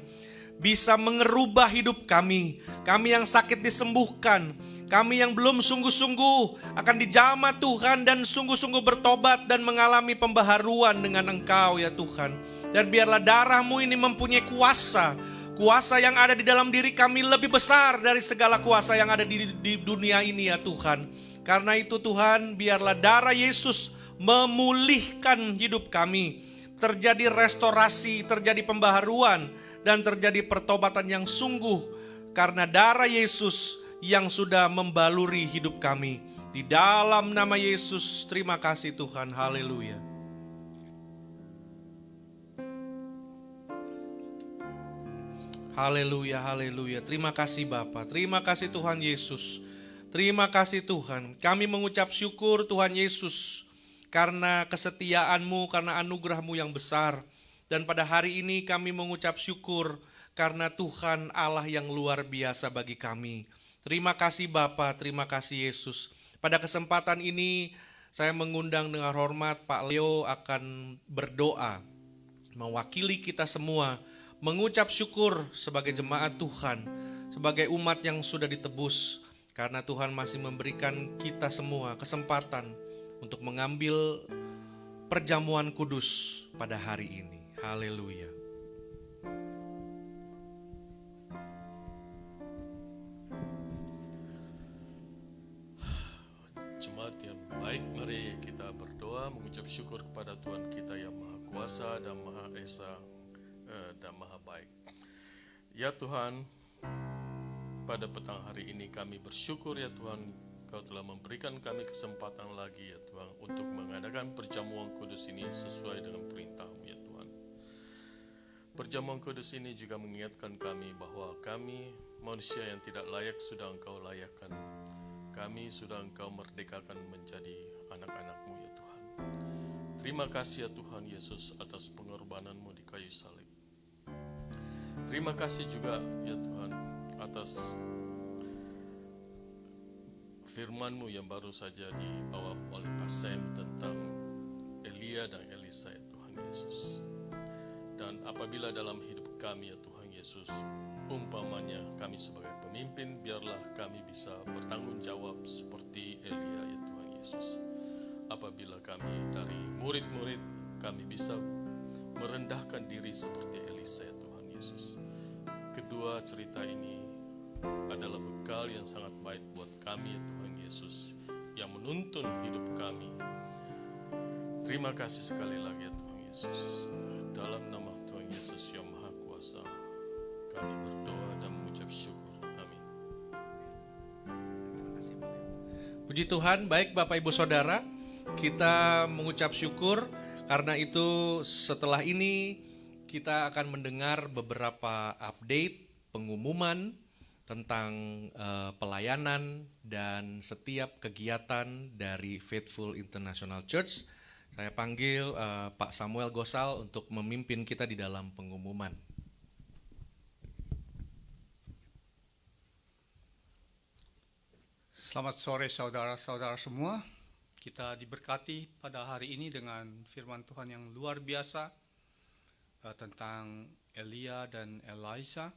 bisa mengerubah hidup kami. Kami yang sakit disembuhkan. Kami yang belum sungguh-sungguh akan dijamah Tuhan dan sungguh-sungguh bertobat dan mengalami pembaharuan dengan Engkau ya Tuhan. Dan biarlah darah-Mu ini mempunyai kuasa. Kuasa yang ada di dalam diri kami lebih besar dari segala kuasa yang ada di dunia ini ya Tuhan. Karena itu Tuhan, biarlah darah Yesus memulihkan hidup kami. Terjadi restorasi, terjadi pembaharuan, dan terjadi pertobatan yang sungguh. Karena darah Yesus yang sudah membaluri hidup kami. Di dalam nama Yesus, terima kasih Tuhan. Haleluya. Haleluya, haleluya. Terima kasih Bapa. Terima kasih Tuhan Yesus. Terima kasih Tuhan. Kami mengucap syukur Tuhan Yesus karena kesetiaan-Mu, karena anugerah-Mu yang besar. Dan pada hari ini kami mengucap syukur karena Tuhan Allah yang luar biasa bagi kami. Terima kasih Bapa, terima kasih Yesus. Pada kesempatan ini saya mengundang dengan hormat Pak Leo akan berdoa. Mewakili kita semua, mengucap syukur sebagai jemaat Tuhan, sebagai umat yang sudah ditebus. Karena Tuhan masih memberikan kita semua kesempatan untuk mengambil perjamuan kudus pada hari ini. Haleluya. Jemaat yang baik, mari kita berdoa mengucap syukur kepada Tuhan kita yang Maha Kuasa dan Maha Esa dan Maha Baik. Ya Tuhan, pada petang hari ini kami bersyukur ya Tuhan, Kau telah memberikan kami kesempatan lagi ya Tuhan untuk mengadakan perjamuan kudus ini sesuai dengan perintah-Mu ya Tuhan. Perjamuan kudus ini juga mengingatkan kami bahwa kami manusia yang tidak layak sudah Engkau layakkan. Kami sudah Engkau merdekakan menjadi anak-anak-Mu ya Tuhan. Terima kasih ya Tuhan Yesus atas pengorbanan-Mu di kayu salib. Terima kasih juga ya Tuhan atas firman-Mu yang baru saja dibawa oleh Pak Sam tentang Elia dan Elisa ya Tuhan Yesus. Dan apabila dalam hidup kami ya Tuhan Yesus, umpamanya kami sebagai pemimpin, biarlah kami bisa bertanggung jawab seperti Elia ya Tuhan Yesus. Apabila kami dari murid-murid, kami bisa merendahkan diri seperti Elisa ya Tuhan Yesus. Kedua cerita ini adalah bekal yang sangat baik buat kami ya Tuhan Yesus, yang menuntun hidup kami. Terima kasih sekali lagi ya Tuhan Yesus. Dalam nama Tuhan Yesus yang Maha Kuasa, kami berdoa dan mengucap syukur. Amin. Puji Tuhan, baik Bapak Ibu Saudara, kita mengucap syukur. Karena itu setelah ini kita akan mendengar beberapa update, pengumuman tentang pelayanan dan setiap kegiatan dari Faithful International Church. Saya panggil Pak Samuel Gosal untuk memimpin kita di dalam pengumuman. Selamat sore saudara-saudara semua. Kita diberkati pada hari ini dengan firman Tuhan yang luar biasa tentang Elia dan Elisa.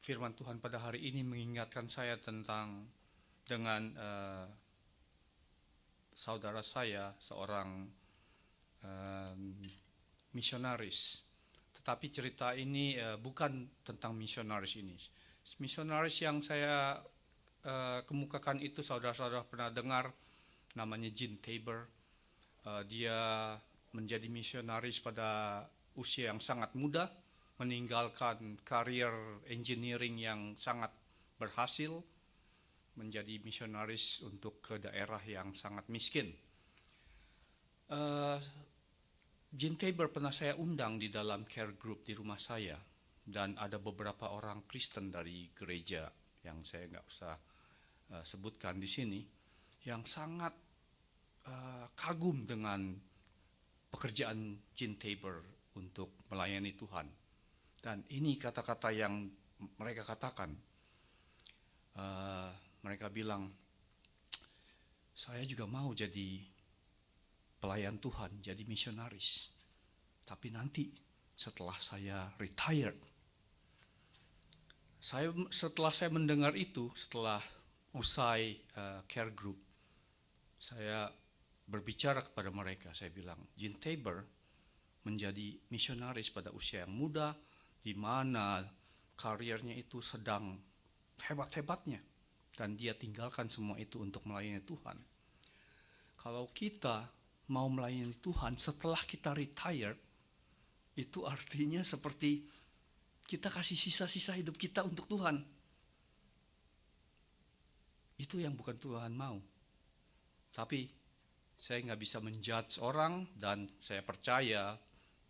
Firman Tuhan pada hari ini mengingatkan saya dengan saudara saya, seorang misionaris. Tetapi cerita ini bukan tentang misionaris ini. Misionaris yang saya kemukakan itu saudara-saudara pernah dengar, namanya Gene Tabor. Dia menjadi misionaris pada usia yang sangat muda, meninggalkan karir engineering yang sangat berhasil, menjadi misionaris untuk ke daerah yang sangat miskin. Gene Tabor pernah saya undang di dalam care group di rumah saya, dan ada beberapa orang Kristen dari gereja yang saya nggak usah sebutkan di sini, yang sangat kagum dengan pekerjaan Gene Tabor untuk melayani Tuhan. Dan ini kata-kata yang mereka katakan. Mereka bilang, saya juga mau jadi pelayan Tuhan, jadi misionaris. Tapi nanti setelah saya retired, setelah saya mendengar itu, setelah usai care group, saya berbicara kepada mereka. Saya bilang, Gene Tabor menjadi misionaris pada usia yang muda, di mana karirnya itu sedang hebat-hebatnya, dan dia tinggalkan semua itu untuk melayani Tuhan. Kalau kita mau melayani Tuhan setelah kita retired, itu artinya seperti kita kasih sisa-sisa hidup kita untuk Tuhan. Itu yang bukan Tuhan mau. Tapi saya nggak bisa menjudge orang, dan saya percaya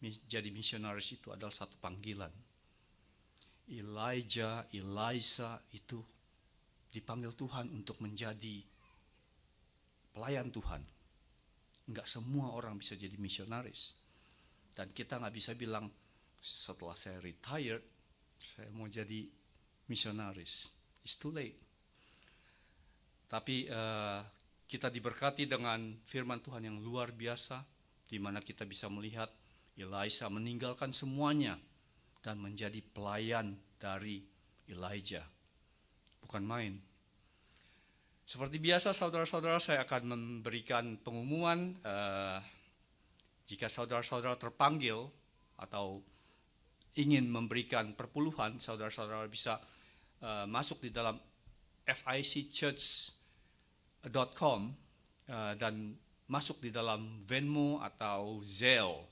jadi misionaris itu adalah satu panggilan. Elijah, Elisha itu dipanggil Tuhan untuk menjadi pelayan Tuhan. Enggak semua orang bisa jadi misionaris. Dan kita nggak bisa bilang, setelah saya retired, saya mau jadi misionaris. It's too late. Tapi kita diberkati dengan firman Tuhan yang luar biasa, di mana kita bisa melihat Elisha meninggalkan semuanya dan menjadi pelayan dari Elijah. Bukan main. Seperti biasa, saudara-saudara, saya akan memberikan pengumuman. Jika saudara-saudara terpanggil atau ingin memberikan perpuluhan, saudara-saudara bisa masuk di dalam ficchurch.com dan masuk di dalam Venmo atau Zelle.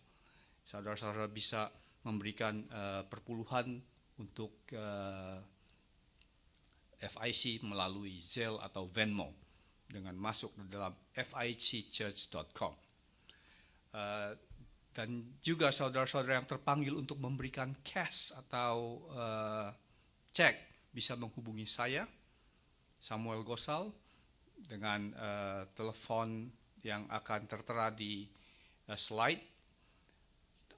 Saudara-saudara bisa memberikan perpuluhan untuk FIC melalui Zelle atau Venmo dengan masuk di dalam ficchurch.com. Dan juga saudara-saudara yang terpanggil untuk memberikan cash atau cek bisa menghubungi saya, Samuel Gosal, dengan telepon yang akan tertera di slide,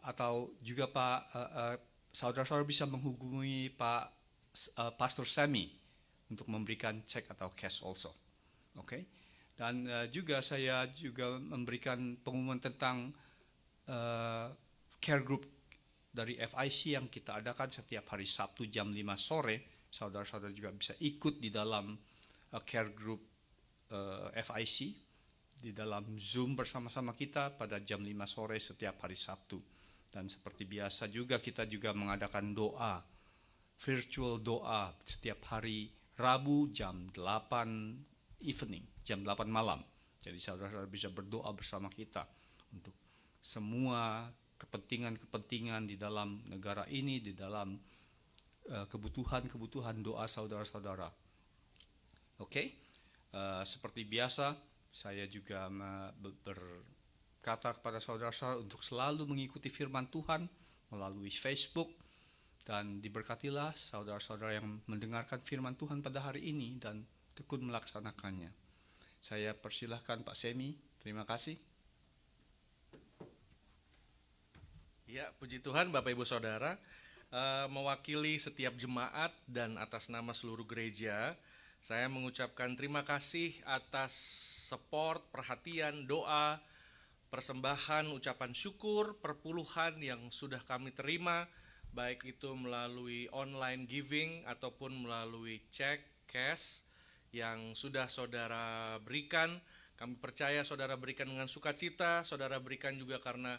atau juga saudara-saudara bisa menghubungi Pastor Sammy untuk memberikan cek atau cash also. Okay? Dan juga saya juga memberikan pengumuman tentang care group dari FIC yang kita adakan setiap hari Sabtu jam 5 sore. Saudara-saudara juga bisa ikut di dalam care group FIC di dalam Zoom bersama-sama kita pada jam 5 sore setiap hari Sabtu. Dan seperti biasa juga kita juga mengadakan doa, virtual doa setiap hari Rabu jam 8 evening, jam 8 malam. Jadi saudara-saudara bisa berdoa bersama kita untuk semua kepentingan-kepentingan di dalam negara ini, di dalam kebutuhan-kebutuhan doa saudara-saudara. Oke, seperti biasa saya juga berkata kepada saudara-saudara untuk selalu mengikuti firman Tuhan melalui Facebook, dan diberkatilah saudara-saudara yang mendengarkan firman Tuhan pada hari ini dan tekun melaksanakannya. Saya persilahkan Pak Semi, terima kasih. Ya, puji Tuhan Bapak Ibu Saudara, mewakili setiap jemaat dan atas nama seluruh gereja, saya mengucapkan terima kasih atas support, perhatian, doa, persembahan, ucapan syukur, perpuluhan yang sudah kami terima, baik itu melalui online giving ataupun melalui cek, cash yang sudah saudara berikan. Kami percaya saudara berikan dengan sukacita, saudara berikan juga karena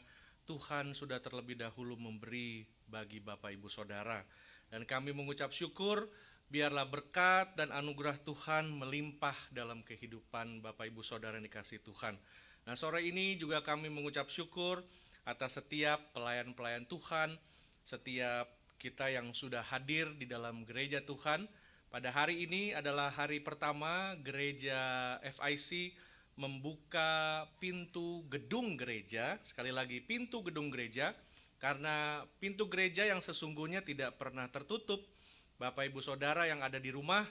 Tuhan sudah terlebih dahulu memberi bagi Bapak Ibu Saudara. Dan kami mengucap syukur, biarlah berkat dan anugerah Tuhan melimpah dalam kehidupan Bapak Ibu Saudara yang dikasihi Tuhan. Nah, sore ini juga kami mengucap syukur atas setiap pelayan-pelayan Tuhan, setiap kita yang sudah hadir di dalam gereja Tuhan. Pada hari ini adalah hari pertama gereja FIC membuka pintu gedung gereja, sekali lagi pintu gedung gereja, karena pintu gereja yang sesungguhnya tidak pernah tertutup. Bapak Ibu Saudara yang ada di rumah,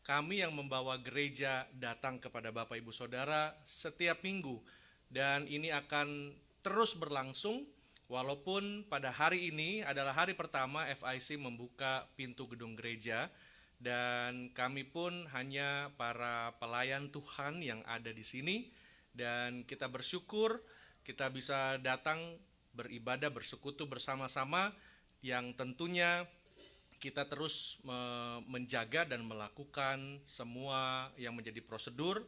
kami yang membawa gereja datang kepada Bapak Ibu Saudara setiap minggu. dan ini akan terus berlangsung walaupun pada hari ini adalah hari pertama FIC membuka pintu gedung gereja dan kami pun hanya para pelayan Tuhan yang ada di sini dan kita bersyukur kita bisa datang beribadah bersekutu bersama-sama yang tentunya kita terus menjaga dan melakukan semua yang menjadi prosedur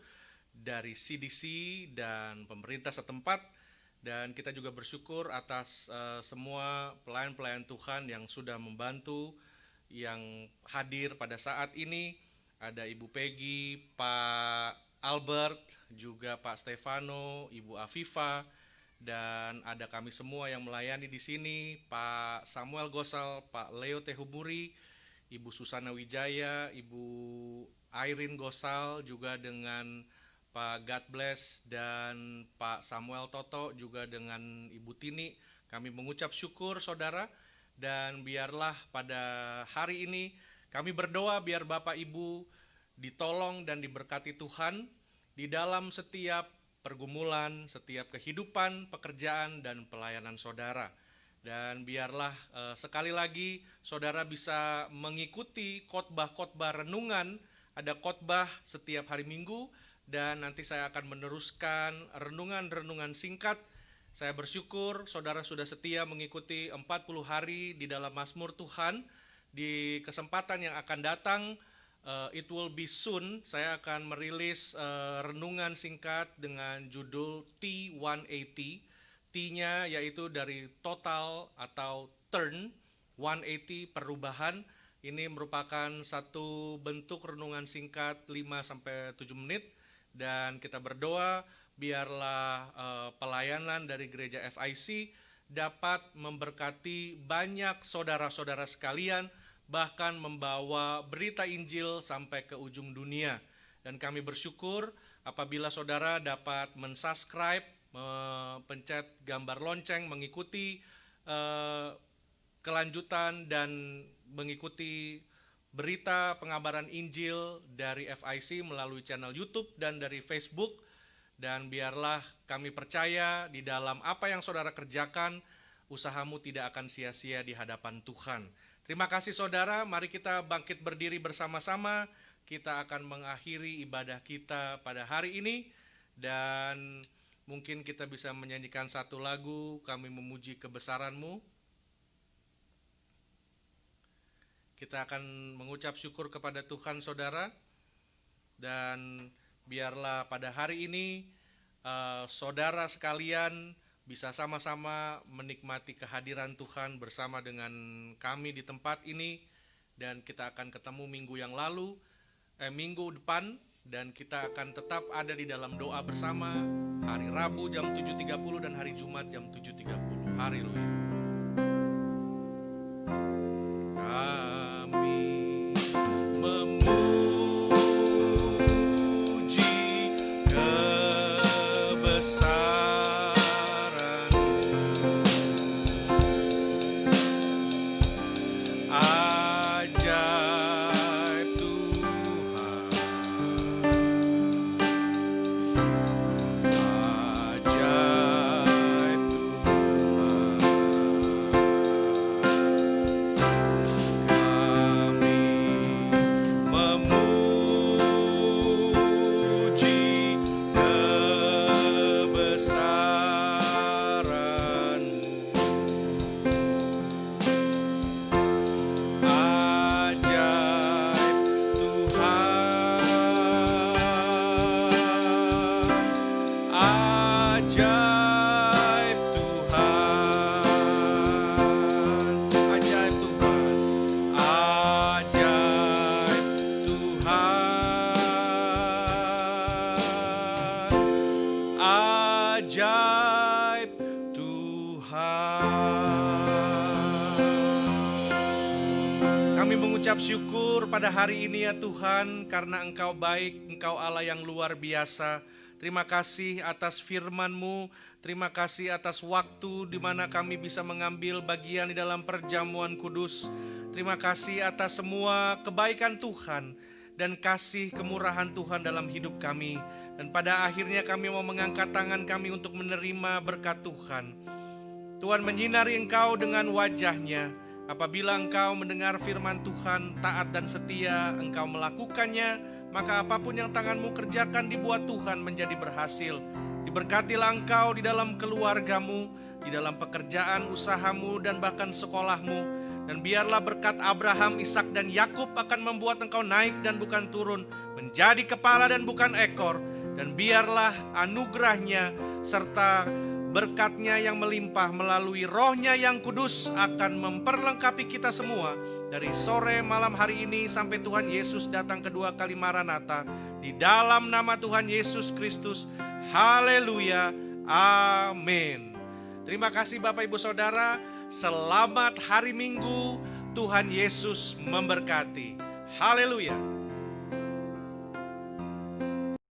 dari CDC dan pemerintah setempat dan kita juga bersyukur atas semua pelayan-pelayan Tuhan yang sudah membantu yang hadir pada saat ini. Ada Ibu Peggy, Pak Albert, juga Pak Stefano, Ibu Afifa, dan ada kami semua yang melayani di sini, Pak Samuel Gosal, Pak Leo Tehuburi, Ibu Susana Wijaya, Ibu Irene Gosal, juga dengan Pak God Bless dan Pak Samuel Toto, juga dengan Ibu Tini. Kami mengucap syukur saudara, dan biarlah pada hari ini kami berdoa biar Bapak Ibu ditolong dan diberkati Tuhan di dalam setiap pergumulan, setiap kehidupan, pekerjaan, dan pelayanan saudara. Dan biarlah sekali lagi saudara bisa mengikuti khotbah-khotbah renungan, ada khotbah setiap hari Minggu, dan nanti saya akan meneruskan renungan-renungan singkat. Saya bersyukur saudara sudah setia mengikuti 40 hari di dalam Mazmur Tuhan. Di kesempatan yang akan datang, it will be soon, saya akan merilis renungan singkat dengan judul T180. T-nya yaitu dari total atau turn, 180 perubahan. Ini merupakan satu bentuk renungan singkat 5-7 menit. Dan kita berdoa biarlah pelayanan dari gereja FIC dapat memberkati banyak saudara-saudara sekalian, bahkan membawa berita Injil sampai ke ujung dunia. Dan kami bersyukur apabila saudara dapat mensubscribe, pencet gambar lonceng, mengikuti kelanjutan dan mengikuti berita pengabaran Injil dari FIC melalui channel YouTube dan dari Facebook. Dan biarlah kami percaya di dalam apa yang saudara kerjakan, usahamu tidak akan sia-sia di hadapan Tuhan. Terima kasih saudara, mari kita bangkit berdiri bersama-sama. Kita akan mengakhiri ibadah kita pada hari ini. Dan mungkin kita bisa menyanyikan satu lagu, Kami Memuji Kebesaran-Mu. Kita akan mengucap syukur kepada Tuhan saudara. Dan biarlah pada hari ini saudara sekalian bisa sama-sama menikmati kehadiran Tuhan bersama dengan kami di tempat ini. Dan kita akan ketemu minggu depan. Dan kita akan tetap ada di dalam doa bersama hari Rabu jam 7.30 dan hari Jumat jam 7.30. Haleluya. Syukur pada hari ini ya Tuhan, karena Engkau baik, Engkau Allah yang luar biasa. Terima kasih atas firman-Mu, terima kasih atas waktu di mana kami bisa mengambil bagian di dalam perjamuan kudus. Terima kasih atas semua kebaikan Tuhan. dan kasih kemurahan Tuhan dalam hidup kami. Dan pada akhirnya kami mau mengangkat tangan kami untuk menerima berkat Tuhan. Tuhan menyinari engkau dengan wajah-Nya. Apabila engkau mendengar firman Tuhan, taat dan setia, engkau melakukannya, maka apapun yang tanganmu kerjakan dibuat Tuhan menjadi berhasil. Diberkatilah engkau di dalam keluargamu, di dalam pekerjaan usahamu dan bahkan sekolahmu. Dan biarlah berkat Abraham, Ishak dan Yakub akan membuat engkau naik dan bukan turun, menjadi kepala dan bukan ekor. Dan biarlah anugerahnya serta berkat-Nya yang melimpah melalui Roh-Nya yang kudus akan memperlengkapi kita semua dari sore malam hari ini sampai Tuhan Yesus datang kedua kali Maranatha. Di dalam nama Tuhan Yesus Kristus, haleluya, amin. Terima kasih Bapak Ibu Saudara, selamat hari Minggu, Tuhan Yesus memberkati. Haleluya.